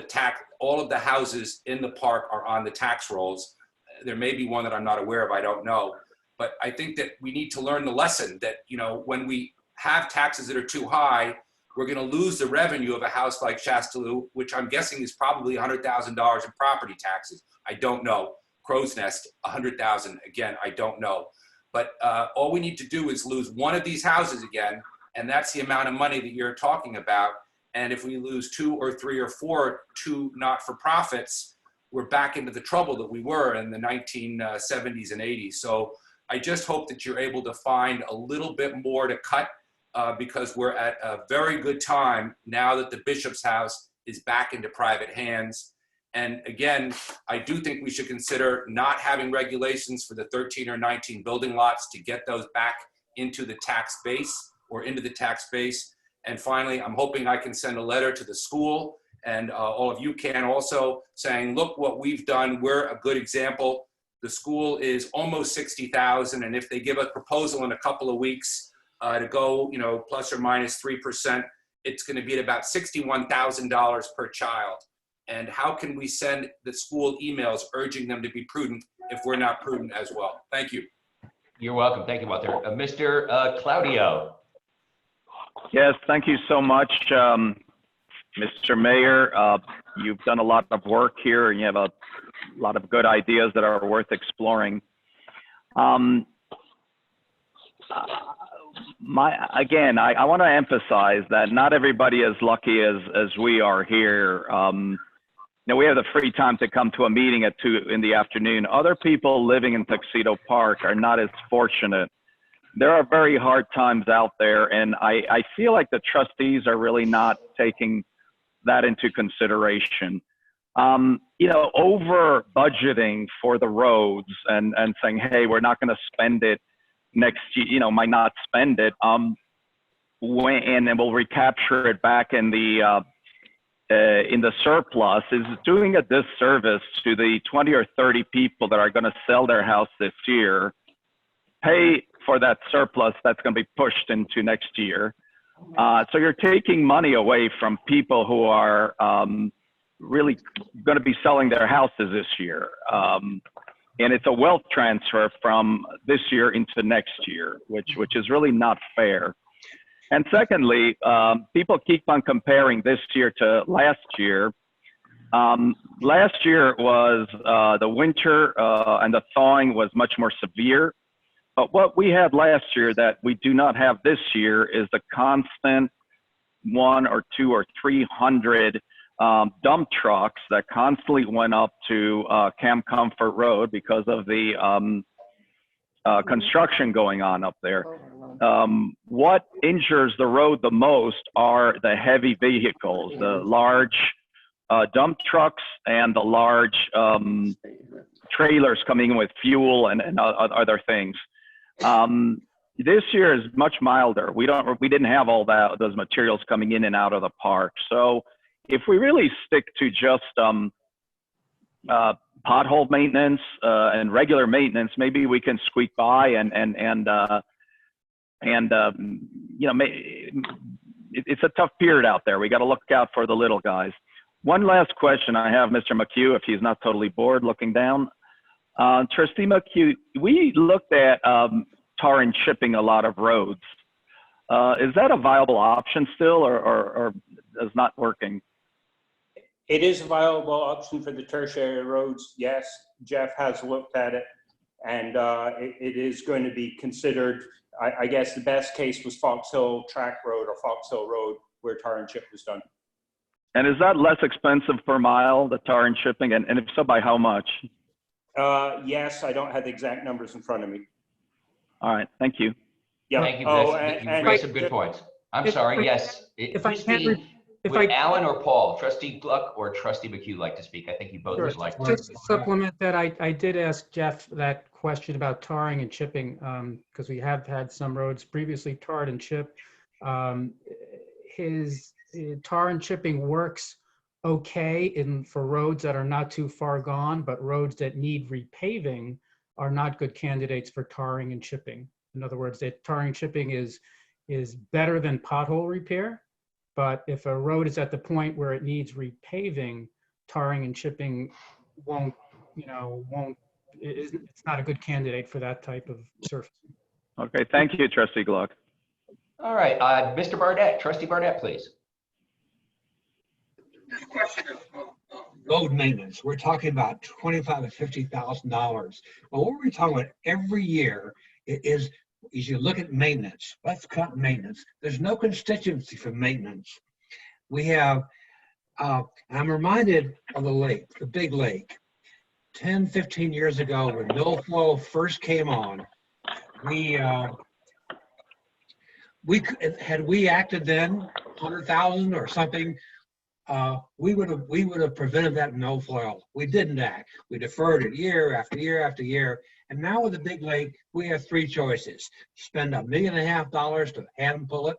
the houses in the park are on the tax rolls. There may be one that I'm not aware of, I don't know. But I think that we need to learn the lesson that, when we have taxes that are too high, we're going to lose the revenue of a house like Chastellux, which I'm guessing is probably $100,000 in property taxes. I don't know. Crow's Nest, $100,000. Again, I don't know. But all we need to do is lose one of these houses again, and that's the amount of money that you're talking about. And if we lose 2 or 3 or 4 two not-for-profits, we're back into the trouble that we were in the 1970s and 80s. So I just hope that you're able to find a little bit more to cut because we're at a very good time now that the Bishop's house is back into private hands. And again, I do think we should consider not having regulations for the 13 or 19 building lots to get those back into the tax base or into the tax base. And finally, I'm hoping I can send a letter to the school and all of you can also, saying, look what we've done, we're a good example. The school is almost 60,000, and if they give a proposal in a couple of weeks to go, plus or minus 3%, it's going to be at about $61,000 per child. And how can we send the school emails urging them to be prudent if we're not prudent as well? Thank you. You're welcome. Thank you, Walter. Mr. Claudio. Yes, thank you so much, Mr. Mayor. You've done a lot of work here, and you have a lot of good ideas that are worth exploring. I want to emphasize that not everybody is lucky as we are here. We have the free time to come to a meeting at 2 in the afternoon. Other people living in Tuxedo Park are not as fortunate. There are very hard times out there, and I feel like the trustees are really not taking that into consideration. Over budgeting for the roads and saying, hey, we're not going to spend it next year, might not spend it. And then we'll recapture it back in the surplus is doing a disservice to the 20 or 30 people that are going to sell their house this year, pay for that surplus that's going to be pushed into next year. So you're taking money away from people who are really going to be selling their houses this year. And it's a wealth transfer from this year into next year, which is really not fair. And secondly, people keep on comparing this year to last year. Last year was the winter and the thawing was much more severe. But what we had last year that we do not have this year is the constant 100 or 200 or 300 dump trucks that constantly went up to Camp Comfort Road because of the construction going on up there. What injures the road the most are the heavy vehicles, the large dump trucks and the large trailers coming in with fuel and other things. This year is much milder. We didn't have all those materials coming in and out of the park. So if we really stick to just pothole maintenance and regular maintenance, maybe we can squeak by and it's a tough period out there. We got to look out for the little guys. One last question I have, Mr. McHugh, if he's not totally bored looking down. Trustee McHugh, we looked at tar and chipping a lot of roads. Is that a viable option still or is not working? It is a viable option for the tertiary roads. Yes, Jeff has looked at it, and it is going to be considered. I guess the best case was Fox Hill Track Road or Fox Hill Road, where tar and chip was done. And is that less expensive per mile, the tar and chipping? And if so, by how much? Yes, I don't have the exact numbers in front of me. All right, thank you. Yeah. Thank you. Oh, You raised some good points. I'm sorry. Yes. If I Who's can't, speaking? if Would I Alan or Paul, Trustee Gluck or Trustee McHugh like to speak? I think you both Sure. would like to. Just to supplement that, I did ask Jeff that question about tarring and chipping, because we have had some roads previously tarred and chipped. His tar and chipping works okay for roads that are not too far gone, but roads that need repaving are not good candidates for tarring and chipping. In other words, that tarring and chipping is better than pothole repair. But if a road is at the point where it needs repaving, tarring and chipping it's not a good candidate for that type of surface. Okay, thank you, Trustee Gluck. All right, Mr. Barnett, Trustee Barnett, please. This question of road maintenance, we're talking about $25,000 to $50,000. But what we're talking about every year is you look at maintenance. Let's cut maintenance. There's no constituency for maintenance. We have, I'm reminded of the lake, the big lake. 10, 15 years ago when milfoil first came on, had we acted then, 100,000 or something, we would have prevented that milfoil. We didn't act. We deferred it year after year after year. And now with the big lake, we have three choices: spend $1.5 million to hand pull it,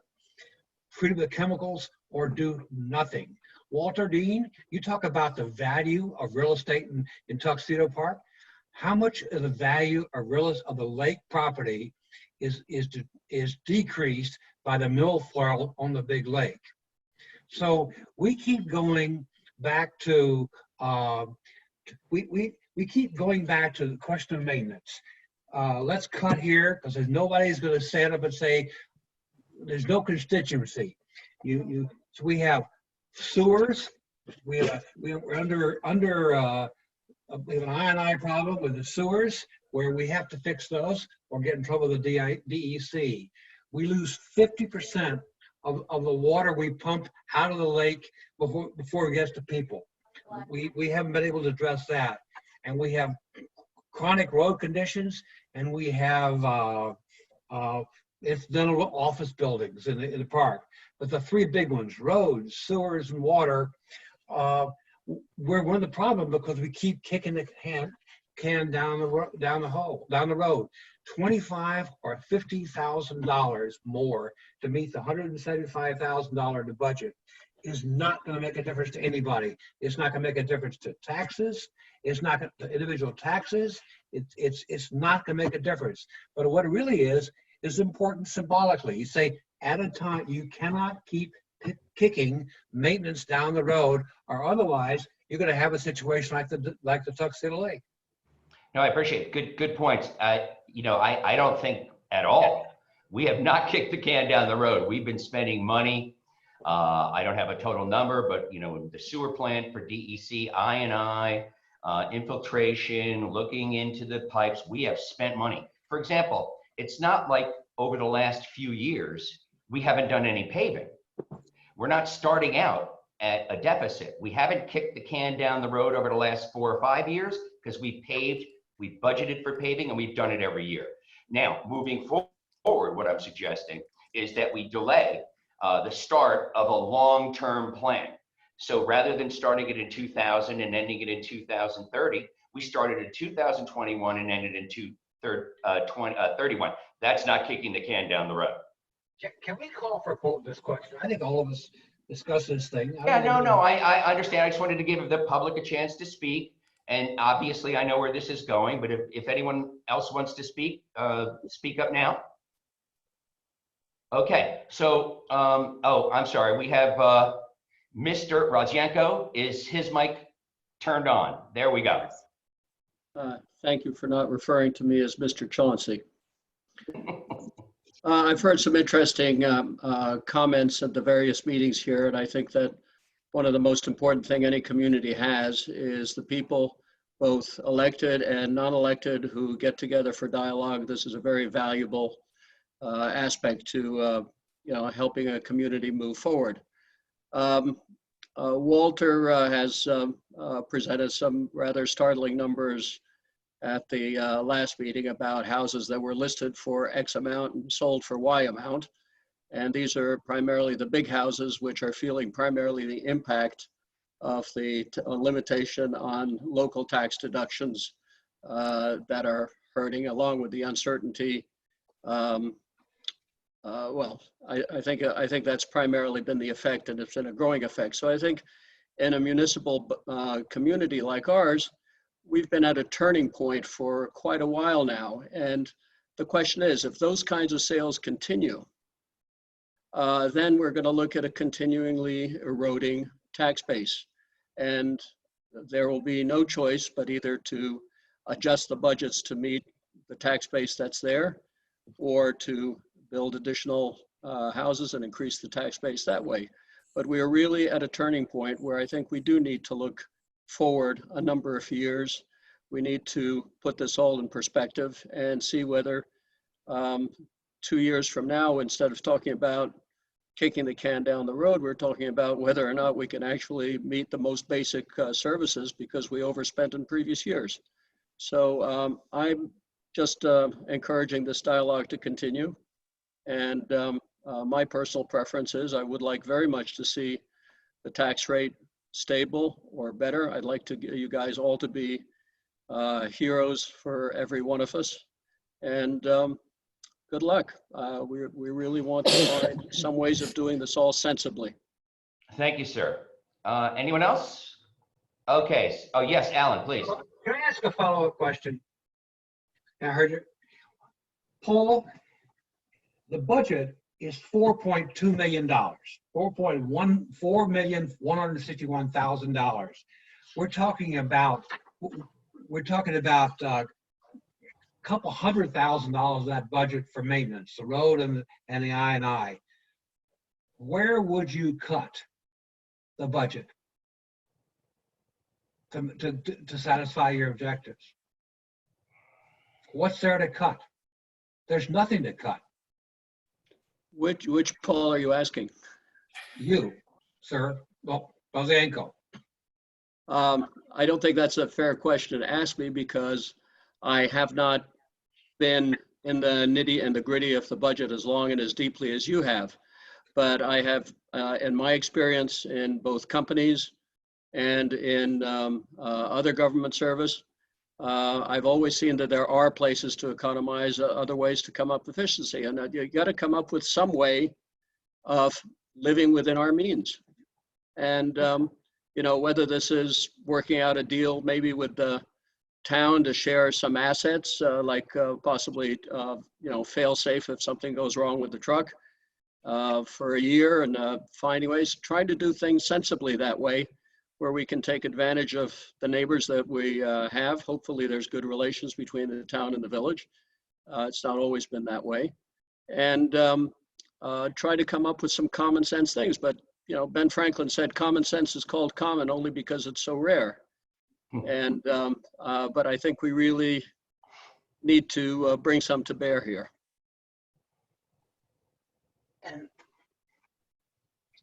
treat it with chemicals, or do nothing. Walter Dean, you talk about the value of real estate in Tuxedo Park. How much of the value of the lake property is decreased by the milfoil on the big lake? So we keep going back to we keep going back to the question of maintenance. Let's cut here because nobody's going to stand up and say there's no constituency. So we have sewers. We're under we have an I&I problem with the sewers where we have to fix those or get in trouble with the DEC. We lose 50% of the water we pump out of the lake before it gets to people. We haven't been able to address that. And we have chronic road conditions, and we have incidental office buildings in the park. But the three big ones, roads, sewers, and water, we're one of the problem because we keep kicking the can can down the road. $25,000 or $50,000 more to meet the $175,000 to budget is not going to make a difference to anybody. It's not going to make a difference to taxes. It's not going to individual taxes. It's not going to make a difference. But what it really is important symbolically. You say at a time, you cannot keep kicking maintenance down the road, or otherwise you're going to have a situation like the Tuxedo Lake. No, I appreciate it. Good points. I don't think at all. We have not kicked the can down the road. We've been spending money. I don't have a total number, but the sewer plant for DEC, I&I, infiltration, looking into the pipes, we have spent money. For example, it's not like over the last few years, we haven't done any paving. We're not starting out at a deficit. We haven't kicked the can down the road over the last 4 or 5 years because we paved, we budgeted for paving, and we've done it every year. Now, moving forward, what I'm suggesting is that we delay the start of a long-term plan. So rather than starting it in 2000 and ending it in 2030, we started in 2021 and ended in 2031. That's not kicking the can down the road. Can we call for a vote this question? I think all of us discuss this thing. Yeah, no, I understand. I just wanted to give the public a chance to speak. And obviously, I know where this is going, but if anyone else wants to speak, speak up now. Okay, so, I'm sorry. We have Mr. Rodzenko. Is his mic turned on? There we go. Thank you for not referring to me as Mr. Chauncey. I've heard some interesting comments at the various meetings here, and I think that one of the most important thing any community has is the people, both elected and non-elected, who get together for dialogue. This is a very valuable aspect to helping a community move forward. Walter has presented some rather startling numbers at the last meeting about houses that were listed for X amount and sold for Y amount. And these are primarily the big houses, which are feeling primarily the impact of the limitation on local tax deductions that are hurting, along with the uncertainty. I think that's primarily been the effect, and it's been a growing effect. So I think in a municipal community like ours, we've been at a turning point for quite a while now. And the question is, if those kinds of sales continue, then we're going to look at a continually eroding tax base. And there will be no choice but either to adjust the budgets to meet the tax base that's there, or to build additional houses and increase the tax base that way. But we are really at a turning point where I think we do need to look forward a number of years. We need to put this all in perspective and see whether 2 years from now, instead of talking about kicking the can down the road, we're talking about whether or not we can actually meet the most basic services because we overspent in previous years. So I'm just encouraging this dialogue to continue. And my personal preference is I would like very much to see the tax rate stable or better. I'd like you guys all to be heroes for every one of us. And good luck. We really want to find some ways of doing this all sensibly. Thank you, sir. Anyone else? Okay. Oh, yes, Alan, please. Can I ask a follow-up question? I heard you. Paul, the budget is $4.2 million, $4,161,000. We're talking about a couple $100,000 of that budget for maintenance, the road and the I&I. Where would you cut the budget to satisfy your objectives? What's there to cut? There's nothing to cut. Which Paul are you asking? You, sir. Well, Rodzenko. I don't think that's a fair question to ask me because I have not been in the nitty and the gritty of the budget as long and as deeply as you have. But I have, in my experience in both companies and in other government service, I've always seen that there are places to economize, other ways to come up with efficiency, and you got to come up with some way of living within our means. And you know, whether this is working out a deal maybe with the town to share some assets, like possibly you know, fail safe if something goes wrong with the truck for a year, and finding ways, trying to do things sensibly that way, where we can take advantage of the neighbors that we have. Hopefully there's good relations between the town and the village. It's not always been that way. And try to come up with some common sense things. But, you know, Ben Franklin said common sense is called common only because it's so rare. And, but I think we really need to bring some to bear here.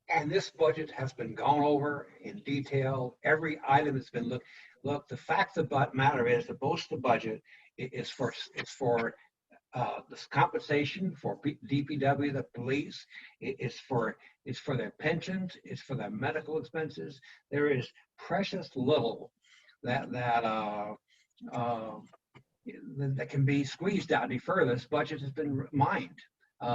And this budget has been gone over in detail. Every item has been looked. Look, the fact of the matter is that most of the budget is for this compensation for DPW, the police. It's for their pensions. It's for their medical expenses. There is precious little that can be squeezed out any further. This budget has been mined.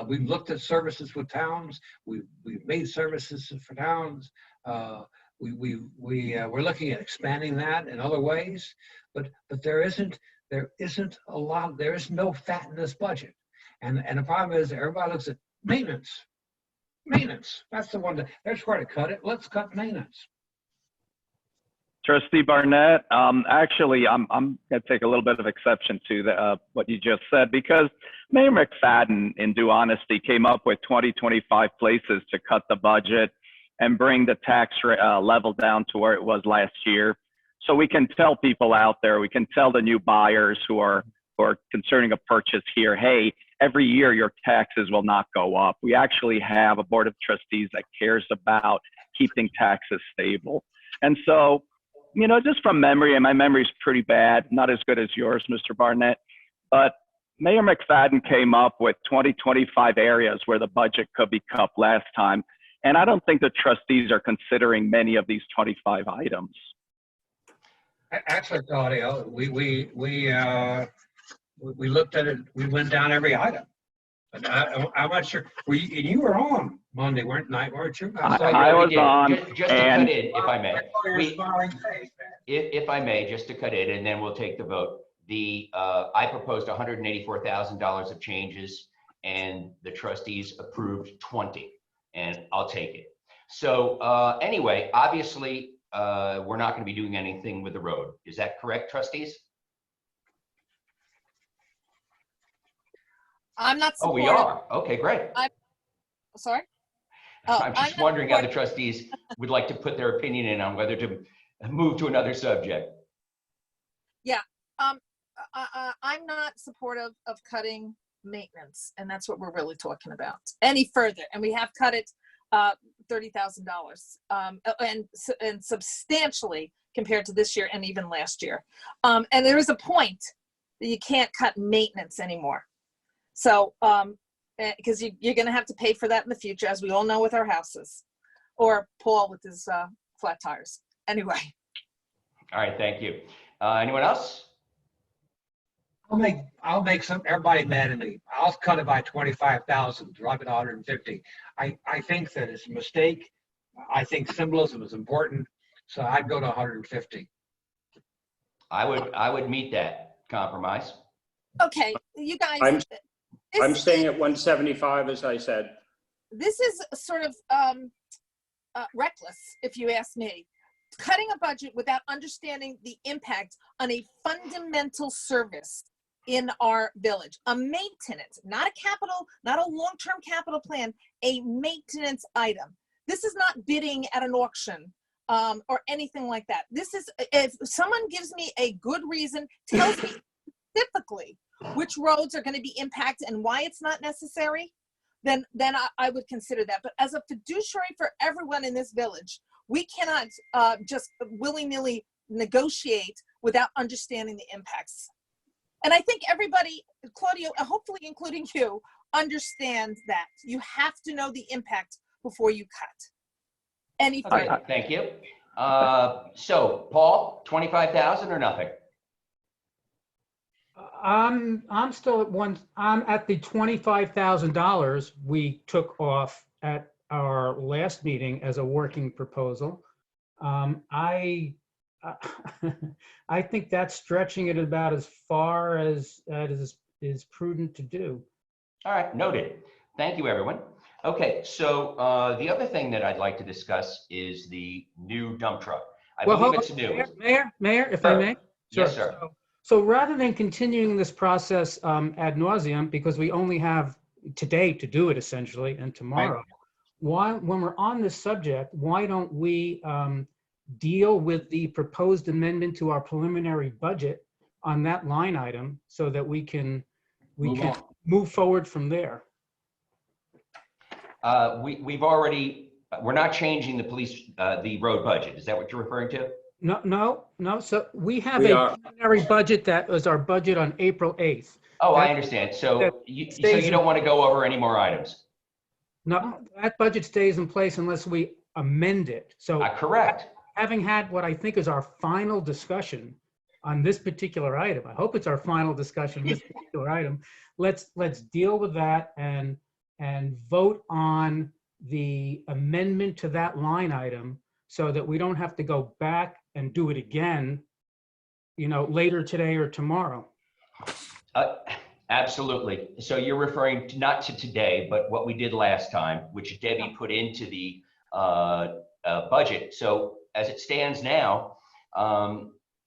We've looked at services with towns. We've made services for towns. We're looking at expanding that in other ways, but there isn't a lot. There is no fat in this budget, and the problem is everybody looks at maintenance. Maintenance. That's the one that's where to cut it. Let's cut maintenance. Trustee Barnett, actually, I'm going to take a little bit of exception to what you just said, because Mayor McFadden, in due honesty, came up with 25 places to cut the budget and bring the tax level down to where it was last year. So we can tell people out there, we can tell the new buyers who are concerning a purchase here, hey, every year your taxes will not go up. We actually have a board of trustees that cares about keeping taxes stable. And so, you know, just from memory, and my memory is pretty bad, not as good as yours, Mr. Barnett, but Mayor McFadden came up with 25 areas where the budget could be cut last time. And I don't think the trustees are considering many of these 25 items. Actually, Claudio, we looked at it. We went down every item. But I'm not sure. You were on Monday, weren't you? I was on. Just to cut in, if I may. If I may, just to cut in, and then we'll take the vote. I proposed $184,000 of changes, and the trustees approved 20, and I'll take it. So anyway, obviously, we're not going to be doing anything with the road. Is that correct, trustees? I'm not Oh, we supportive. are. Okay, great. Sorry? I'm just wondering how the trustees would like to put their opinion in on whether to move to another subject. Yeah, I'm not supportive of cutting maintenance, and that's what we're really talking about any further. And we have cut it $30,000, and substantially compared to this year and even last year. And there is a point that you can't cut maintenance anymore. So, because you're going to have to pay for that in the future, as we all know with our houses, or Paul with his flat tires. Anyway. All right, thank you. Anyone else? I'll make everybody mad at me. I'll cut it by 25,000, drop it to 150. I think that it's a mistake. I think symbolism is important, so I'd go to 150. I would meet that compromise. Okay, you guys. I'm staying at 175, as I said. This is sort of reckless, if you ask me. Cutting a budget without understanding the impact on a fundamental service in our village, a maintenance, not a capital, not a long-term capital plan, a maintenance item. This is not bidding at an auction or anything like that. This is, if someone gives me a good reason, tells me specifically which roads are going to be impacted and why it's not necessary, then I would consider that. But as a fiduciary for everyone in this village, we cannot just willy-nilly negotiate without understanding the impacts. And I think everybody, Claudio, hopefully including you, understand that. You have to know the impact before you cut. Any further? Thank you. So, Paul, 25,000 or nothing? I'm still I'm at the $25,000 we took off at our last meeting as a working proposal. I I think that's stretching it about as far as that is prudent to do. All right, noted. Thank you, everyone. Okay, so the other thing that I'd like to discuss is the new dump truck. I Well, believe hold it's on, new. Mayor, if I Sure. may? Yes, Sure. sir. So rather than continuing this process ad nauseum, because we only have today to do it essentially and tomorrow, when we're on this subject, why don't we deal with the proposed amendment to our preliminary budget on that line item so that we can move forward from there? We're not changing the police, the road budget. Is that what you're referring to? No. So we have We a are. preliminary budget that was our budget on April 8th. Oh, I That- understand. So that you stays don't in- want to go over any more items? No, that budget stays in place unless we amend it. So Correct. having had what I think is our final discussion on this particular item, I hope it's our final discussion on this particular item. Let's deal with that and vote on the amendment to that line item so that we don't have to go back and do it again, later today or tomorrow. Absolutely. So you're referring to, not to today, but what we did last time, which Debbie put into the budget. So as it stands now,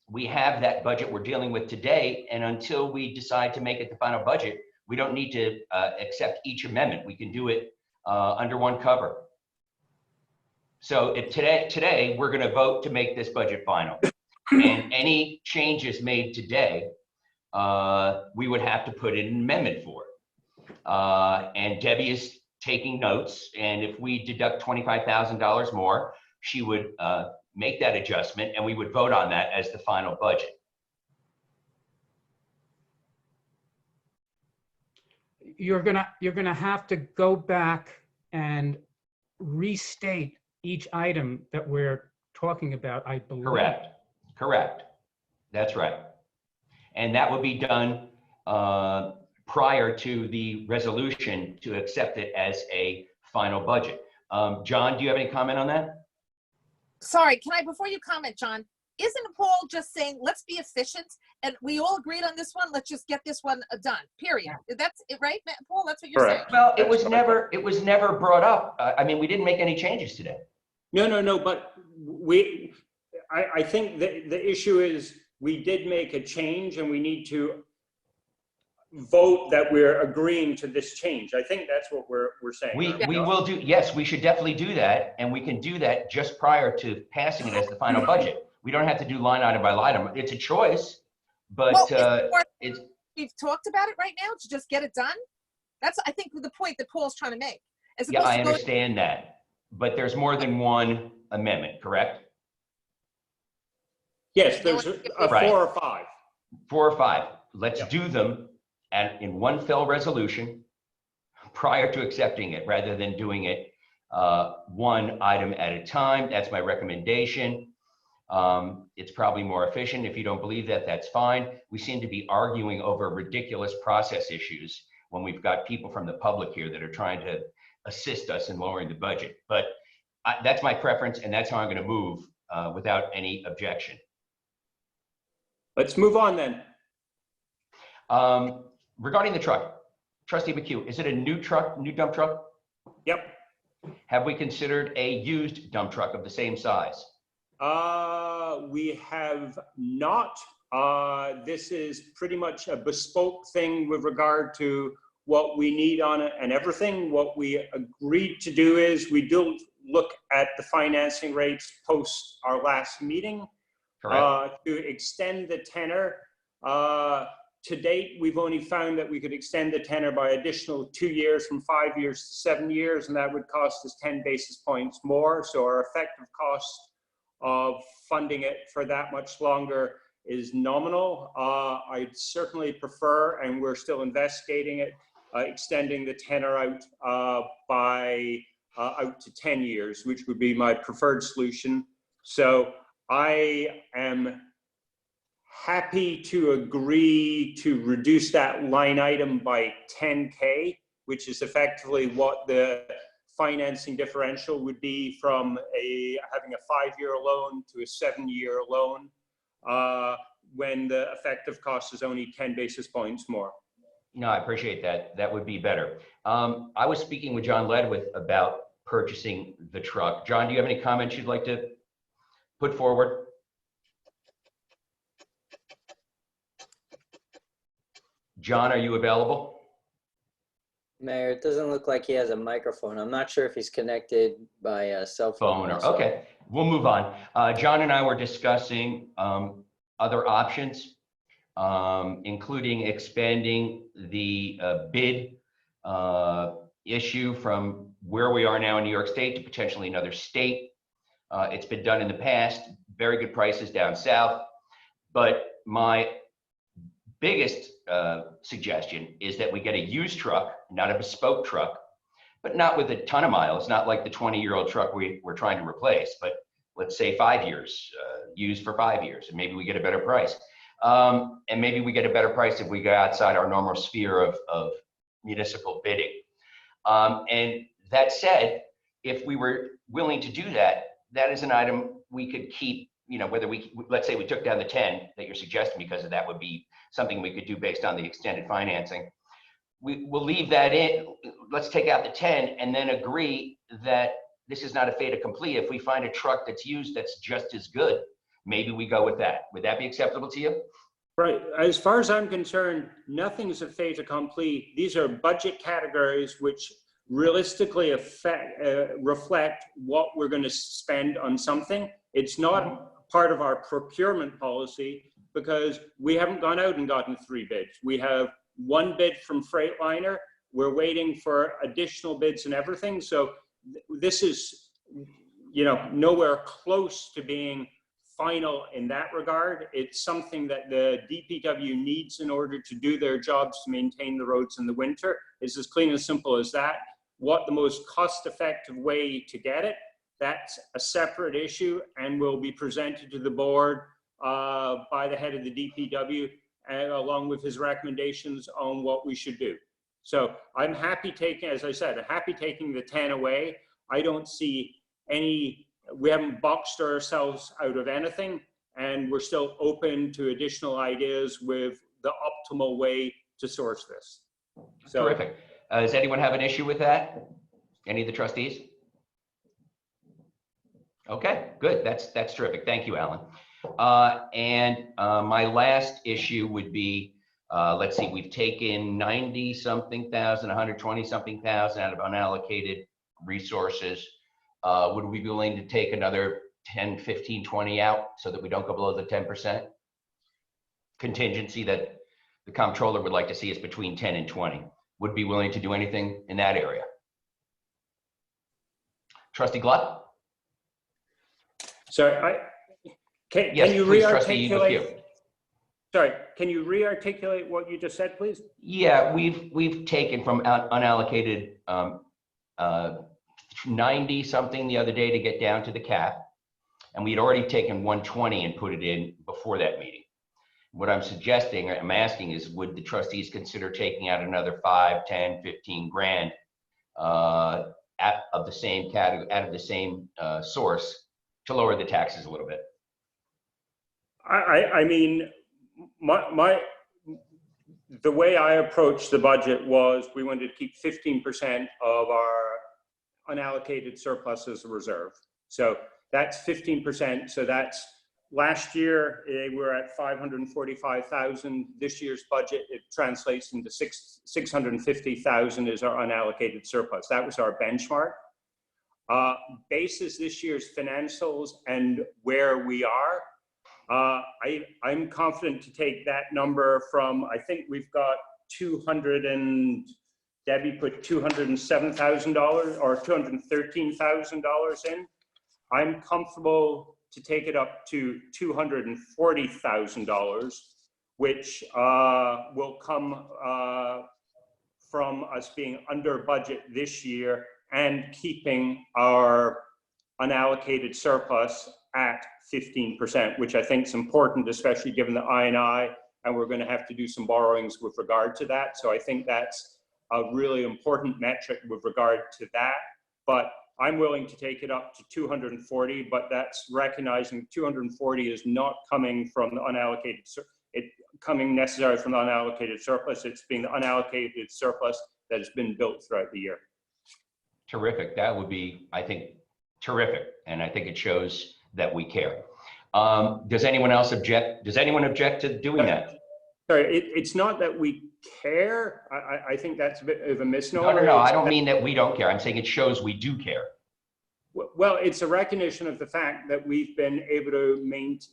we have that budget we're dealing with today, and until we decide to make it the final budget, we don't need to accept each amendment. We can do it under one cover. So if today we're going to vote to make this budget final, and any changes made today, we would have to put in an amendment for it. And Debbie is taking notes, and if we deduct $25,000 more, she would make that adjustment, and we would vote on that as the final budget. You're gonna have to go back and restate each item that we're talking about, I believe. Correct. That's right. And that would be done prior to the resolution to accept it as a final budget. John, do you have any comment on that? Sorry, before you comment, John, isn't Paul just saying, let's be efficient? And we all agreed on this one, let's just get this one done, period. That's it, right, Paul? That's what you're Correct. saying? Well, it was never brought up. I mean, we didn't make any changes today. No, but I think the issue is we did make a change and we need to vote that we're agreeing to this change. I think that's what we're saying. We will do, yes, we should definitely do that, and we can do that just prior to passing it as the final budget. We don't have to do line item by line item. It's a choice, but it's. We've talked about it right now to just get it done. That's, I think, the point that Paul's trying to make. Yeah, I understand that, but there's more than one amendment, correct? Yes, there's a Right. 4 or 5. 4 or 5. Let's Yep. do them in one fell resolution prior to accepting it, rather than doing it one item at a time. That's my recommendation. It's probably more efficient. If you don't believe that, that's fine. We seem to be arguing over ridiculous process issues when we've got people from the public here that are trying to assist us in lowering the budget. But that's my preference, and that's how I'm going to move without any objection. Let's move on then. Regarding the truck, Trustee McHugh, is it a new truck, new dump truck? Yep. Have we considered a used dump truck of the same size? We have not. This is pretty much a bespoke thing with regard to what we need on it and everything. What we agreed to do is we do look at the financing rates post our last meeting to extend the tenor. To date, we've only found that we could extend the tenor by additional 2 years from 5 years to 7 years, and that would cost us 10 basis points more. So our effective cost of funding it for that much longer is nominal. I'd certainly prefer, and we're still investigating it, extending the tenor out by out to 10 years, which would be my preferred solution. So I am happy to agree to reduce that line item by 10K, which is effectively what the financing differential would be from having a 5-year loan to a 7-year loan, when the effective cost is only 10 basis points more. No, I appreciate that. That would be better. I was speaking with John Ledwith about purchasing the truck. John, do you have any comments you'd like to put forward? John, are you available? Mayor, it doesn't look like he has a microphone. I'm not sure if he's connected by a cell phone. Phone or, okay, we'll move on. John and I were discussing other options, including expanding the bid issue from where we are now in New York State to potentially another state. It's been done in the past, very good prices down south. But my biggest suggestion is that we get a used truck, not a bespoke truck, but not with a ton of miles, not like the 20-year-old truck we're trying to replace, but let's say 5 years, used for 5 years, and maybe we get a better price. And maybe we get a better price if we go outside our normal sphere of municipal bidding. And that said, if we were willing to do that, that is an item we could keep, you know, whether let's say we took down the 10 that you're suggesting, because of that would be something we could do based on the extended financing. We'll leave that in, let's take out the 10 and then agree that this is not a fait accompli. If we find a truck that's used that's just as good, maybe we go with that. Would that be acceptable to you? Right. As far as I'm concerned, nothing is a fait accompli. These are budget categories which realistically reflect what we're going to spend on something. It's not part of our procurement policy because we haven't gone out and gotten 3 bids. We have 1 bid from Freightliner. We're waiting for additional bids and everything. So this is, you know, nowhere close to being final in that regard. It's something that the DPW needs in order to do their jobs to maintain the roads in the winter. It's as clean and simple as that. What the most cost-effective way to get it, that's a separate issue and will be presented to the board by the head of the DPW and along with his recommendations on what we should do. So I'm happy taking, as I said, I'm happy taking the 10 away. I don't see any, we haven't boxed ourselves out of anything, and we're still open to additional ideas with the optimal way to source this. So, terrific. Does anyone have an issue with that? Any of the trustees? Okay, good. That's terrific. Thank you, Alan. My last issue would be, let's see, we've taken 90-something thousand, 120-something thousand out of unallocated resources. Would we be willing to take another 10, 15, 20 out so that we don't go below the 10%? Contingency that the comptroller would like to see is between 10 and 20. Would be willing to do anything in that area? Trustee Gluck? So can you re-articulate? Sorry, can you re-articulate what you just said, please? Yeah, we've taken from unallocated 90 something the other day to get down to the cap, and we had already taken 120 and put it in before that meeting. What I'm suggesting, I'm asking is, would the trustees consider taking out another 5, 10, 15 grand of the same category, out of the same source to lower the taxes a little bit? I mean, the way I approached the budget was we wanted to keep 15% of our unallocated surplus as a reserve. So that's 15%. So that's last year we were at 545,000. This year's budget, it translates into 650,000 is our unallocated surplus. That was our benchmark. Basis this year's financials and where we are, I'm confident to take that number from, I think we've got Debbie put $207,000 or $213,000 in. I'm comfortable to take it up to $240,000, which will come from us being under budget this year and keeping our unallocated surplus at 15%, which I think is important, especially given the INI, and we're going to have to do some borrowings with regard to that. So I think that's a really important metric with regard to that. But I'm willing to take it up to 240, but that's recognizing 240 is not coming from the unallocated, coming necessarily from the unallocated surplus. It's being the unallocated surplus that has been built throughout the year. Terrific. That would be, I think, terrific. And I think it shows that we care. Does anyone else object? Does anyone object to doing that? Sorry, it's not that we care. I think that's a bit of a misnomer. No. I don't mean that we don't care. I'm saying it shows we do care. Well, it's a recognition of the fact that we've been able to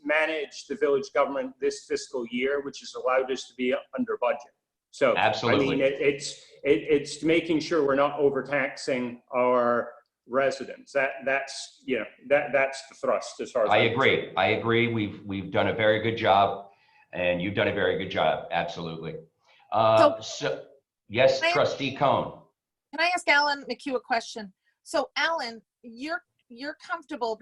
manage the village government this fiscal year, which has allowed us to be under budget. So, Absolutely. I mean, it's making sure we're not overtaxing our residents. That's the thrust as far as I agree. We've done a very good job, and you've done a very good job. Absolutely. So yes, Trustee Cohn. Can I ask Alan McHugh a question? So Alan, you're comfortable,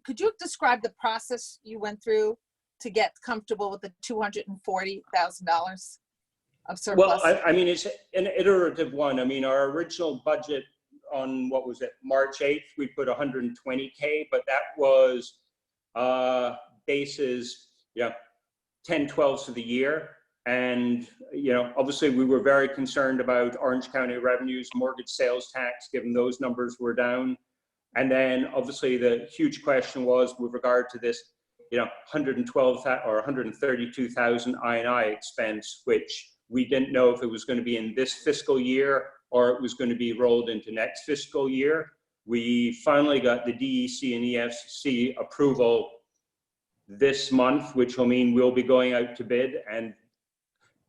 could you describe the process you went through to get comfortable with the $240,000 of surplus? Well, I mean, it's an iterative one. I mean, our original budget on, what was it, March 8th, we put 120K, but that was bases, 10/12 of the year. And, obviously we were very concerned about Orange County revenues, mortgage sales tax, given those numbers were down. And then obviously the huge question was with regard to this, 112,000 or 132,000 INI expense, which we didn't know if it was going to be in this fiscal year or it was going to be rolled into next fiscal year. We finally got the DEC and EFC approval this month, which will mean we'll be going out to bid. And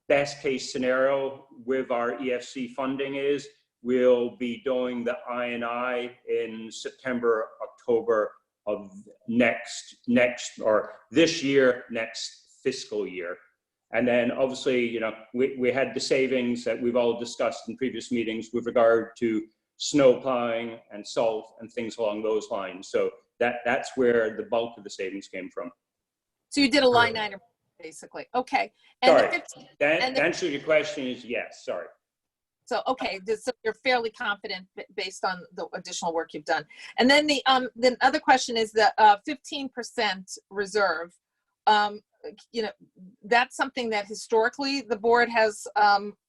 best case scenario with our EFC funding is we'll be doing the INI in September, October of next fiscal year. And then obviously, we had the savings that we've all discussed in previous meetings with regard to snow plowing and salt and things along those lines. So that's where the bulk of the savings came from. So you did a line item, basically. Okay. And sorry, the answer to your question is yes, sorry. So, okay, so you're fairly confident based on the additional work you've done. And then the other question is the 15% reserve. That's something that historically the board has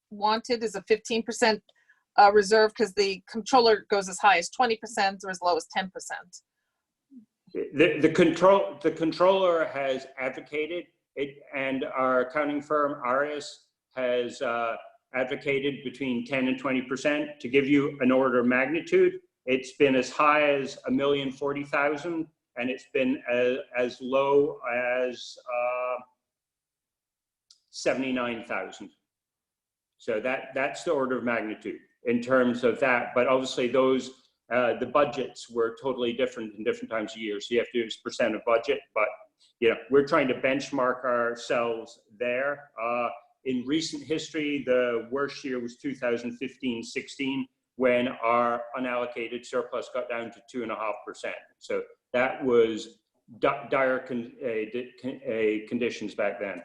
wanted, is a 15% reserve, because the controller goes as high as 20% or as low as 10%. The controller has advocated it, and our accounting firm, Arias, has advocated between 10 and 20%. To give you an order of magnitude, it's been as high as $1,040,000, and it's been as low as 79,000. So that's the order of magnitude in terms of that. But obviously those the budgets were totally different in different times of year. So you have to do percent of budget, but we're trying to benchmark ourselves there. In recent history, the worst year was 2015-16, when our unallocated surplus got down to 2.5%. So that was dire conditions back then.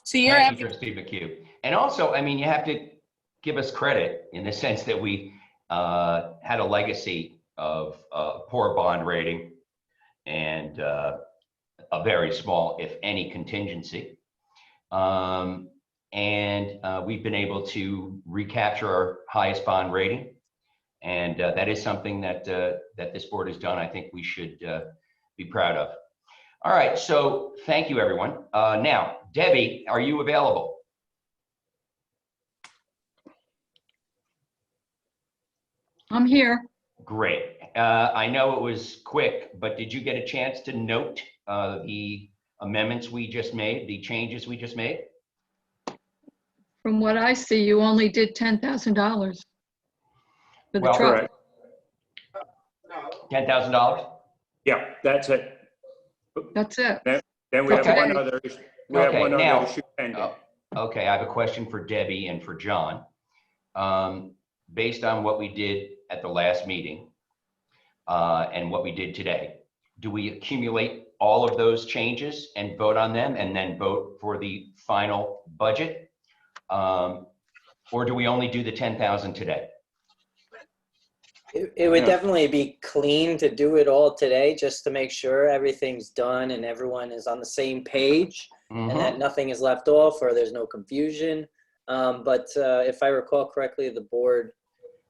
So you're Thank you, Trustee McHugh. And also, I mean, you have to give us credit in the sense that we had a legacy of poor bond rating and a very small, if any, contingency. And we've been able to recapture our highest bond rating. And that is something that this board has done. I think we should be proud of. All right, so thank you, everyone. Now, Debbie, are you available? I'm here. Great. I know it was quick, but did you get a chance to note the amendments we just made, the changes we just made? From what I see, you only did $10,000 for the Well, truck. Correct. $10,000? Yeah, that's it. That's it. Then we have Okay. one other issue. We have one other issue pending. Okay, I have a question for Debbie and for John. Based on what we did at the last meeting and what we did today, do we accumulate all of those changes and vote on them and then vote for the final budget? Or do we only do the 10,000 today? It would definitely be clean to do it all today, just to make sure everything's done and everyone is on the same page and that nothing is left off or there's no confusion. But if I recall correctly, the board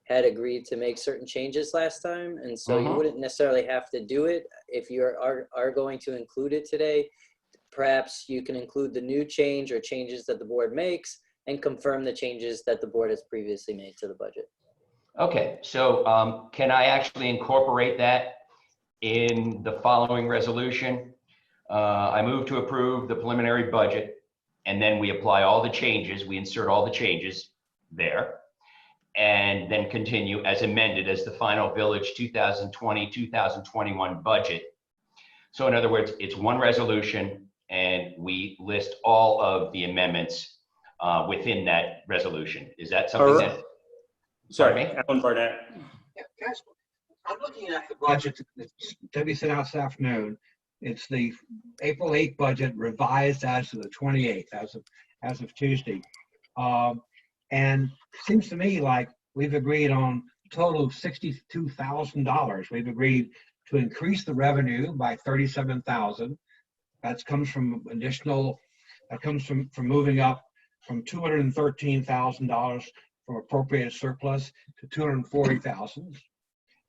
had agreed to make certain changes last time. And so you wouldn't necessarily have to do it. If you are going to include it today, perhaps you can include the new change or changes that the board makes and confirm the changes that the board has previously made to the budget. Okay, so can I actually incorporate that in the following resolution? I move to approve the preliminary budget, and then we apply all the changes, we insert all the changes there, and then continue as amended as the final village 2020-2021 budget. So in other words, it's one resolution, and we list all of the amendments within that resolution. Is that something that? Sorry, Alan Barnett. Yeah, guys, I'm looking at the budget that Debbie sent out this afternoon. It's the April 8th budget revised as of the 28th, as of Tuesday. And it seems to me like we've agreed on a total of $62,000. We've agreed to increase the revenue by $37,000. That comes from moving up from $213,000 from appropriated surplus to $240,000,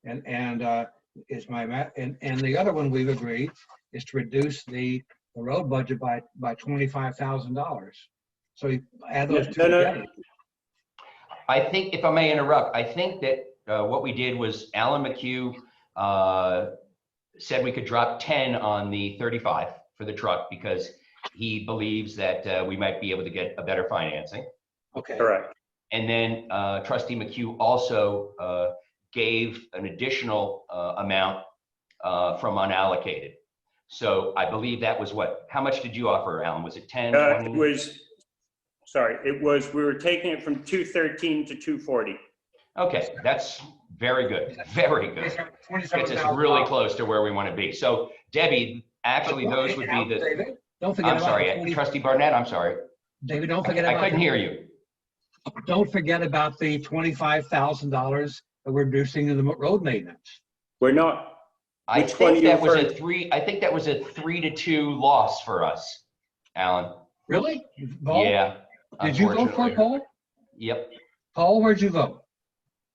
and is my math. And the other one we've agreed is to reduce the road budget by $25,000. So you add those two together. I think, if I may interrupt, I think that what we did was Alan McHugh said we could drop 10 on the 35 for the truck because he believes that we might be able to get a better financing. Okay. Correct. And then Trustee McHugh also gave an additional amount from unallocated. So I believe that was what? How much did you offer, Alan? Was it 10, 20? It was, we were taking it from 213 to 240. Okay, that's very good. Very good. Gets us really close to where we want to be. So Debbie, actually those would be the, David, don't forget I'm sorry, Trustee Barnett, I'm sorry. David, don't forget I couldn't hear you. Don't forget about the $25,000 that we're reducing in the road maintenance. We're not. I think that was a 3-2 loss for us, Alan. Really? Paul? Yeah. Did you vote for it, Paul? Yep. Paul, where'd you vote?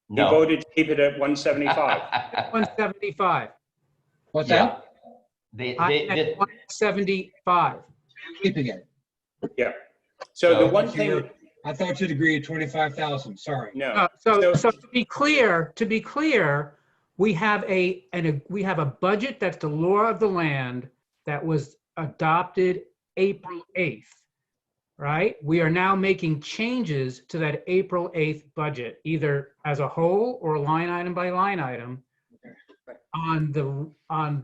You voted to keep it at 175. 175. What's that? I'm at 175. Keeping it. Yeah. So the one thing. I thought you'd agree to 25,000. Sorry. No. So to be clear, we have a budget that's the law of the land that was adopted April 8th, right? We are now making changes to that April 8th budget, either as a whole or line item by line item. On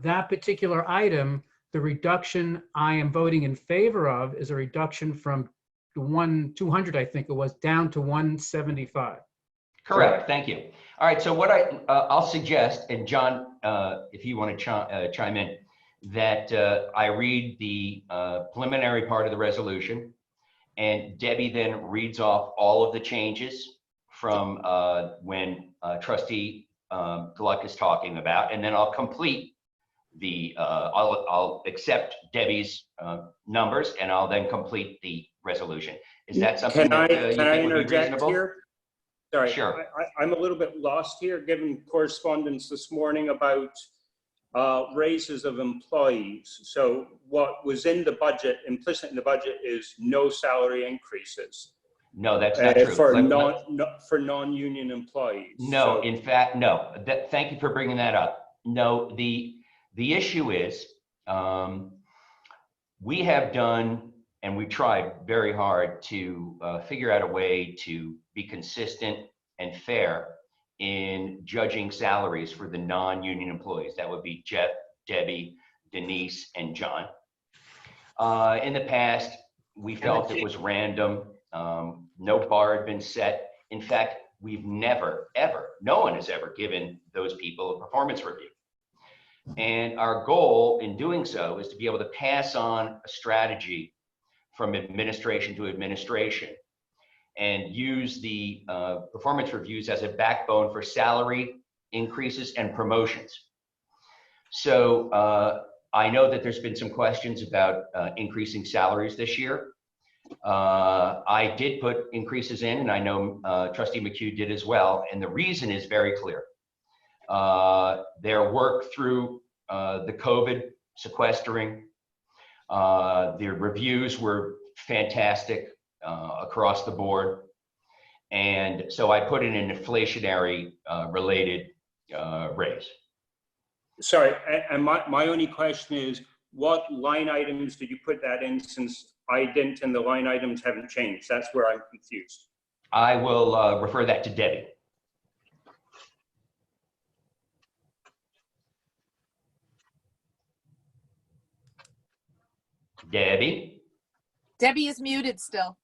that particular item, the reduction I am voting in favor of is a reduction from 200, I think it was, down to 175. Correct. Thank you. All right. So what I'll suggest, and John, if you want to chime in, that I read the preliminary part of the resolution, and Debbie then reads off all of the changes from when Trustee Gluck is talking about, and then I'll complete the, I'll accept Debbie's numbers, and I'll then complete the resolution. Is that something that you think would be reasonable? Here? Sorry, Sure. I'm a little bit lost here, given correspondence this morning about raises of employees. So what was in the budget, implicit in the budget, is no salary increases. No, that's not true. For non-union employees. No, So- in fact, no. Thank you for bringing that up. No, the issue is we have done, and we tried very hard to figure out a way to be consistent and fair in judging salaries for the non-union employees. That would be Jeff, Debbie, Denise, and John. In the past, we felt it was random. No bar had been set. In fact, we've never, ever, no one has ever given those people a performance review. And our goal in doing so is to be able to pass on a strategy from administration to administration and use the performance reviews as a backbone for salary increases and promotions. So I know that there's been some questions about increasing salaries this year. I did put increases in, and I know Trustee McHugh did as well. And the reason is very clear. Their work through the COVID sequestering, their reviews were fantastic across the board. And so I put in an inflationary related raise. Sorry, and my only question is, what line items did you put that in, since I didn't and the line items haven't changed? That's where I'm confused. I will refer that to Debbie. Debbie? Debbie is muted still.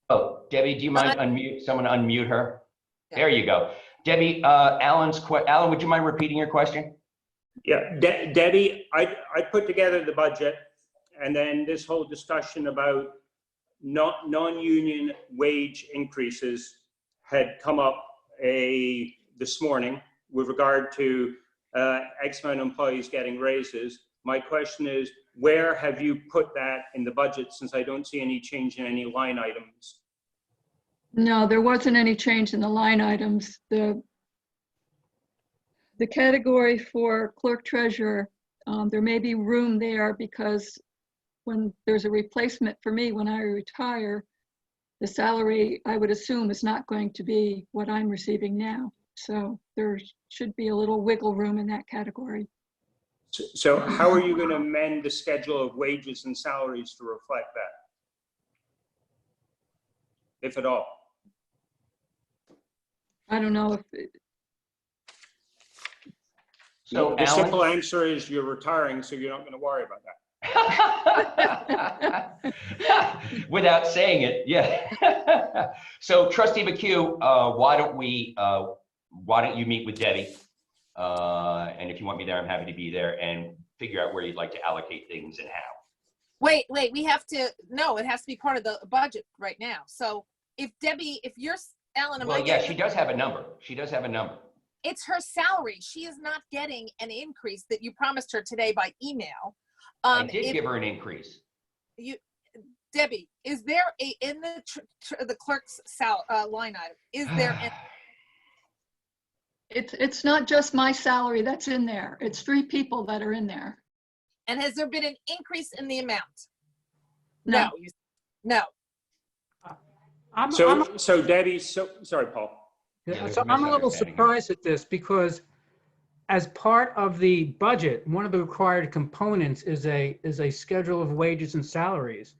Oh, Debbie, do you mind someone unmute her? There you go. Debbie, Alan, would you mind repeating your question? Yeah, Debbie, I put together the budget, and then this whole discussion about non-union wage increases had come up this morning with regard to X amount of employees getting raises. My question is, where have you put that in the budget, since I don't see any change in any line items? No, there wasn't any change in the line items. The category for clerk treasurer, there may be room there because when there's a replacement for me when I retire, the salary, I would assume, is not going to be what I'm receiving now. So there should be a little wiggle room in that category. So how are you going to amend the schedule of wages and salaries to reflect that, if at all? I don't know if So the Alan? simple answer is you're retiring, so you're not going to worry about that. Without saying it, yeah. So Trustee McHugh, why don't you meet with Debbie? And if you want me there, I'm happy to be there and figure out where you'd like to allocate things and how. Wait, we have to, no, it has to be part of the budget right now. So if Debbie, if you're, Alan, am I Well, yeah, getting- she does have a number. She does have a number. It's her salary. She is not getting an increase that you promised her today by email. I did give her an increase. Debbie, is there in the clerk's line item, is there an it's not just my salary that's in there. It's 3 people that are in there. and has there been an increase in the amount? No. No. So Debbie, sorry, Paul. Yeah, so I'm a little surprised at this because as part of the budget, one of the required components is a schedule of wages and salaries,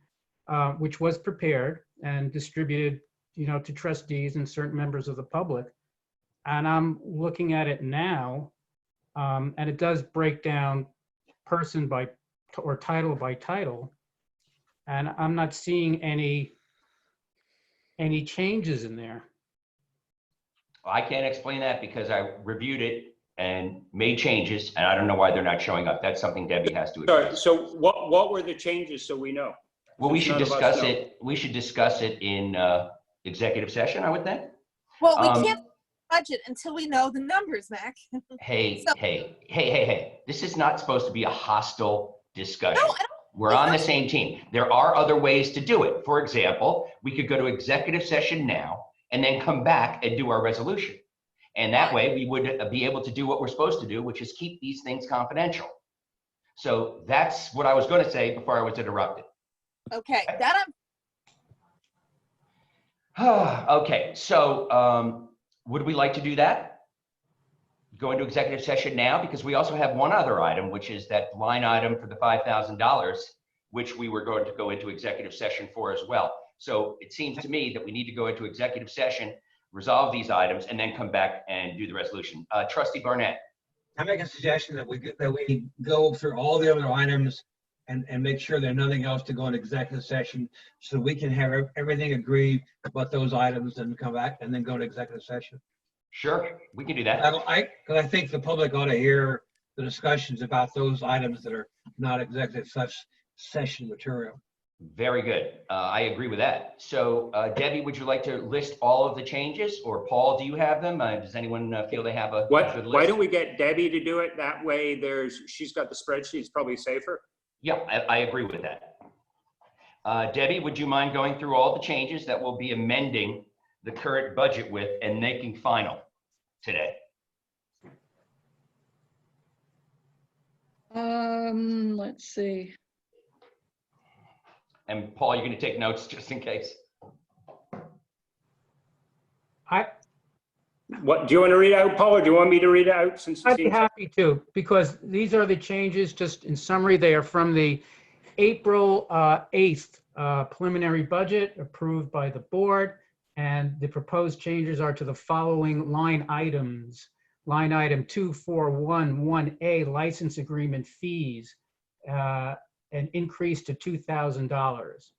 which was prepared and distributed, to trustees and certain members of the public. And I'm looking at it now, and it does break down person by or title by title, and I'm not seeing any changes in there. I can't explain that because I reviewed it and made changes, and I don't know why they're not showing up. That's something Debbie has to address. Sorry, so what were the changes, so we know? Well, we should None of us discuss know. it. We should discuss it in executive session, I would think. Well, we can't budget until we know the numbers, Mac. Hey, So- hey. This is not supposed to be a hostile discussion. No, I don't. We're on the same team. There are other ways to do it. For example, we could go to executive session now and then come back and do our resolution. And that way we would be able to do what we're supposed to do, which is keep these things confidential. So that's what I was going to say before I was interrupted. Okay, that I'm, Okay, so would we like to do that? Go into executive session now, because we also have one other item, which is that line item for the $5,000, which we were going to go into executive session for as well. So it seems to me that we need to go into executive session, resolve these items, and then come back and do the resolution. Trustee Barnett. I make a suggestion that we go through all the other items and make sure there's nothing else to go into executive session, so we can have everything agreed about those items and come back and then go to executive session. Sure, we can do that. Because I think the public ought to hear the discussions about those items that are not executive session material. Very good. I agree with that. So Debbie, would you like to list all of the changes, or Paul, do you have them? Does anyone feel they have a good list? Why don't we get Debbie to do it? That way she's got the spreadsheet, it's probably safer. Yeah, I agree with that. Debbie, would you mind going through all the changes that we'll be amending the current budget with and making final today? Let's see. And Paul, you're going to take notes just in case. What, do you want to read out, Paul, or do you want me to read it out? Since I'd be happy to, because these are the changes, just in summary, they are from the April 8th preliminary budget approved by the board, and the proposed changes are to the following line items. Line item 2411A, license agreement fees, an increase to $2,000.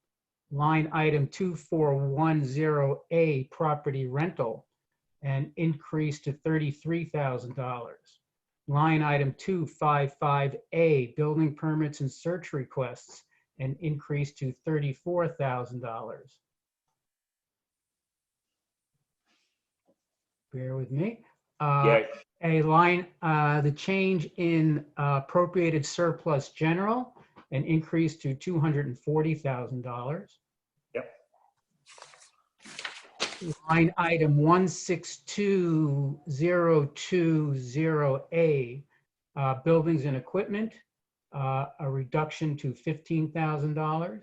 Line item 2410A, property rental, an increase to $33,000. Line item 255A, building permits and search requests, an increase to $34,000. Bear with me. Yeah. A line, the change in appropriated surplus general, an increase to $240,000. Yep. Line item 162020A, buildings and equipment, a reduction to $15,000.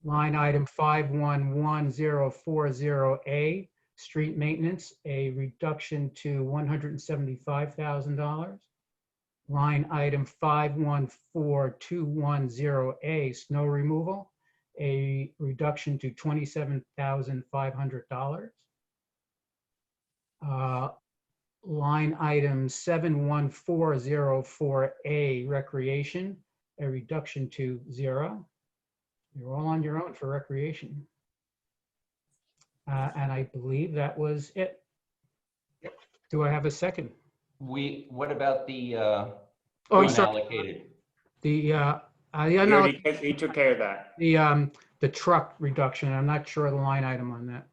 Line item 511040A, street maintenance, a reduction to $175,000. Line item 514210A, snow removal, a reduction to $27,500. Line item 71404A, recreation, a reduction to $0. You're all on your own for recreation. And I believe that was it. Yep. Do I have a second? What about the Unallocated. The He took care of that. the truck reduction. I'm not sure of the line item on that.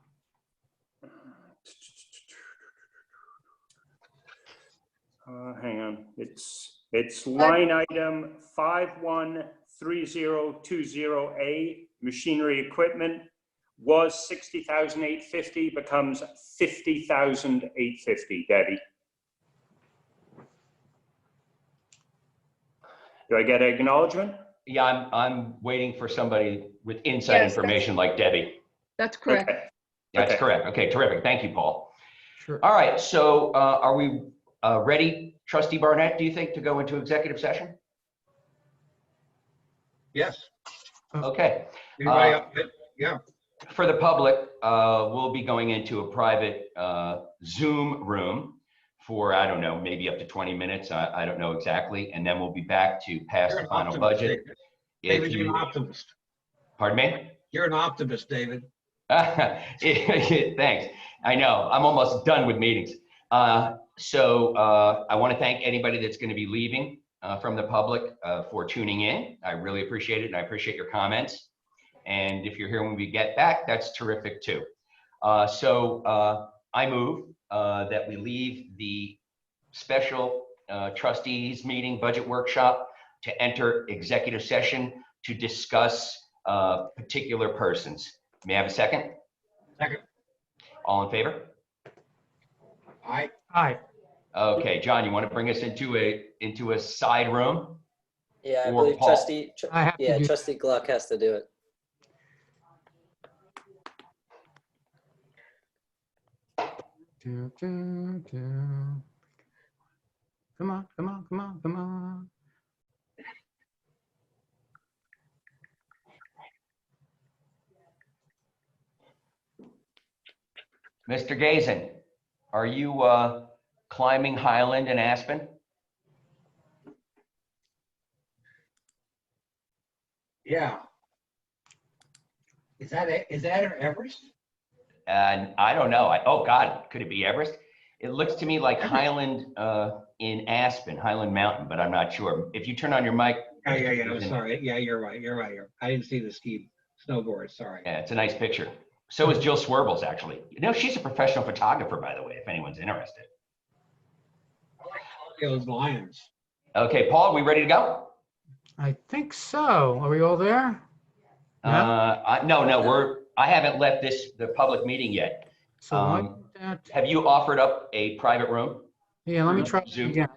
Hang on, it's line item 513020A, machinery equipment, was 60,850, becomes 50,850, Debbie. Do I get an acknowledgement? Yeah, I'm waiting for somebody with inside information like Debbie. That's correct. Okay. That's Okay. correct. Okay, terrific. Thank you, Paul. Sure. All right, so are we ready, Trustee Barnett, do you think, to go into executive session? Yes. Okay. Anybody else? Yeah. For the public, we'll be going into a private Zoom room for, I don't know, maybe up to 20 minutes. I don't know exactly. And then we'll be back to pass You're the an final optimist, budget. David, you're an optimist. Pardon me? You're an optimist, David. Thanks. I know, I'm almost done with meetings. So I want to thank anybody that's going to be leaving from the public for tuning in. I really appreciate it, and I appreciate your comments. And if you're here when we get back, that's terrific too. So I move that we leave the special trustees meeting budget workshop to enter executive session to discuss particular persons. May I have a second? Second. All in favor? Aye. Aye. Okay, John, you want to bring us into a side room? Yeah, I Or believe Paul. I have to do- Trustee Gluck has to do it. Come on, come on, come on, come on. Mr. Gazen, are you climbing Highland and Aspen? Yeah. Is that Everest? And I don't know. Oh God, could it be Everest? It looks to me like Highland in Aspen, Highland Mountain, but I'm not sure. If you turn on your mic. Yeah. I'm sorry. Yeah, you're right. I didn't see the ski snowboard. Sorry. Yeah, it's a nice picture. So is Jill Swerbles, actually. You know, she's a professional photographer, by the way, if anyone's interested. Those lions. Okay, Paul, we ready to go? I think so. Are we all there? No, I haven't left the public meeting yet. So why don't that- Have you offered up a private room? yeah, let me try Zoom. again.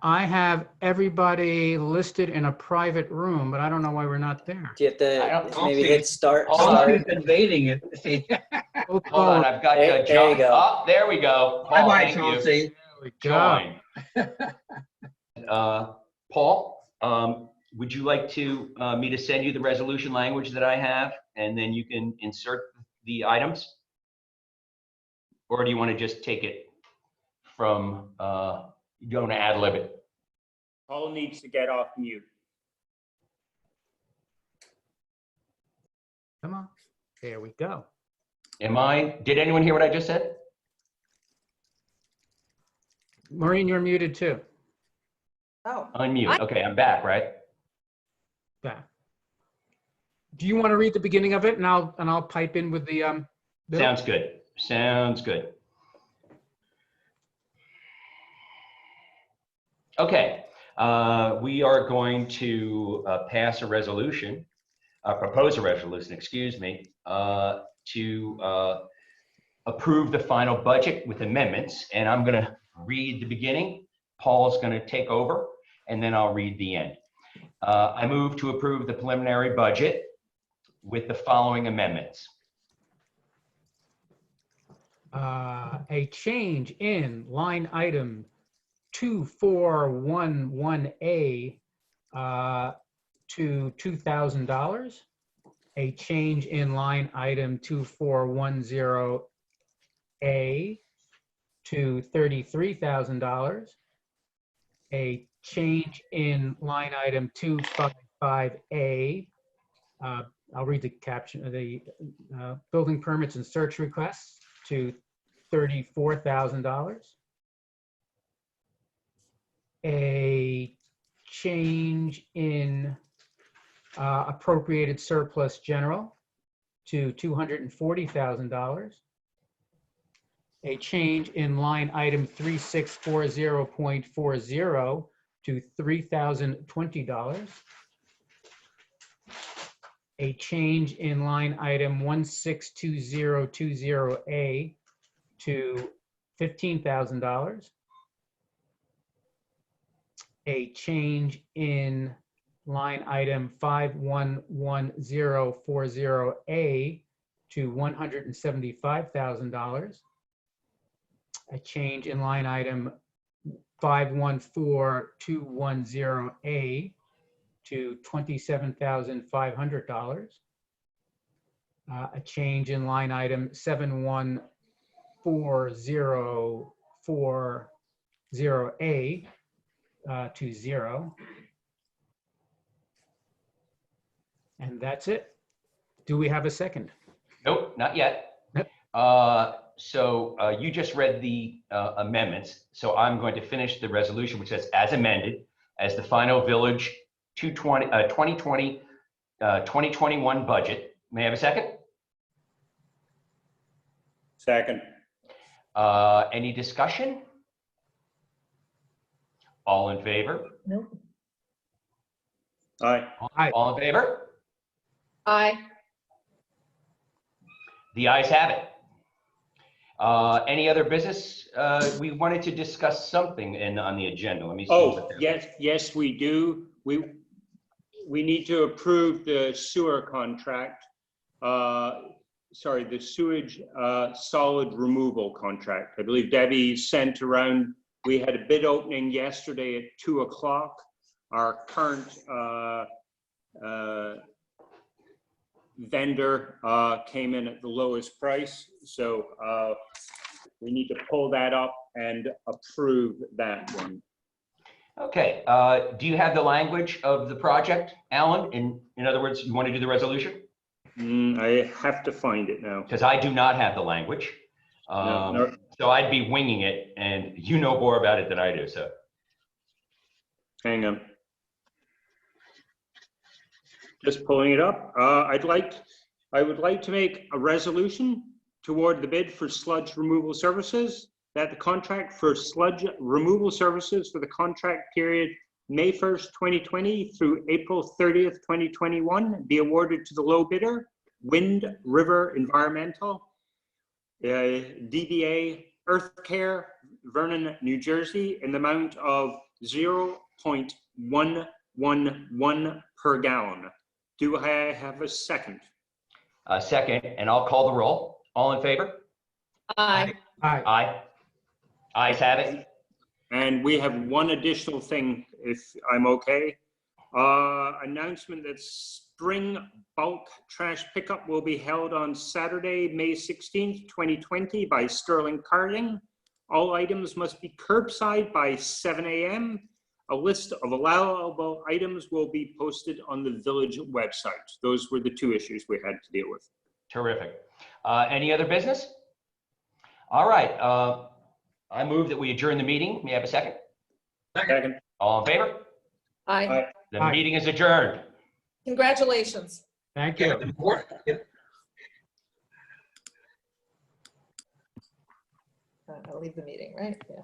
I have everybody listed in a private room, but I don't know why we're not there. Do you have I to don't maybe see hit it. start? Somebody's invading it. See. Hold on, I've got There John. you go. Oh, there we go. Paul, Bye-bye, thank you. Chauncey. There we go. Join. Paul, would you like to me to send you the resolution language that I have, and then you can insert the items? Or do you want to just take it from, you want to ad lib it? Paul needs to get off mute. Come on. There we go. Did anyone hear what I just said? Maureen, you're muted too. Oh, Unmute. Okay, I'm back, right? Back. Do you want to read the beginning of it and I'll pipe in with the bill? Sounds good. Sounds good. Okay, we are going to pass a resolution, propose a resolution, excuse me, to approve the final budget with amendments. And I'm going to read the beginning. Paul's going to take over, and then I'll read the end. I move to approve the preliminary budget with the following amendments. A change in line item 2411A to $2,000. A change in line item 2410A to $33,000. A change in line item 255A. I'll read the caption of the building permits and search requests to $34,000. A change in appropriated surplus general to $240,000. A change in line item 3640.40 to $3,020. A change in line item 162020A to $15,000. A change in line item 511040A to $175,000. A change in line item 514210A to $27,500. A change in line item 7144040A to 0. And that's it. Do we have a second? Nope, not yet. Yep. So you just read the amendments. So I'm going to finish the resolution, which says as amended, as the final village 2021 budget. May I have a second? Second. Any discussion? All in favor? Aye. Aye. All in favor? Aye. The ayes have it. Any other business? We wanted to discuss something on the agenda. Let me see. Oh, yes, we do. We need to approve the sewer contract. Sorry, the sewage solid removal contract. I believe Debbie sent around, we had a bid opening yesterday at 2 o'clock. Our current vendor came in at the lowest price. So we need to pull that up and approve that one. Okay. Do you have the language of the project, Alan? In other words, you want to do the resolution? I have to find it now. Because I do not have the language. No, So I'd be winging it, and you know more about it than I do, so. Hang on. Just pulling it up. I would like to make a resolution toward the bid for sludge removal services, that the contract for sludge removal services for the contract period May 1st, 2020 through April 30th, 2021 be awarded to the low bidder, Wind River Environmental, DBA Earth Care, Vernon, New Jersey, in the amount of 0.111 per gallon. Do I have a second? Second, and I'll call the roll. All in favor? Aye. Aye. Aye. Ayes have it. And we have one additional thing, if I'm okay. Announcement that spring bulk trash pickup will be held on Saturday, May 16th, 2020 by Sterling Carting. All items must be curbside by 7 a.m. A list of allowable items will be posted on the village website. Those were the two issues we had to deal with. Terrific. Any other business? All right. I move that we adjourn the meeting. May I have a second? Second. All in favor? Aye. Aye. The Aye. meeting is adjourned. Congratulations. Thank you. I'll leave the meeting, right? Yeah.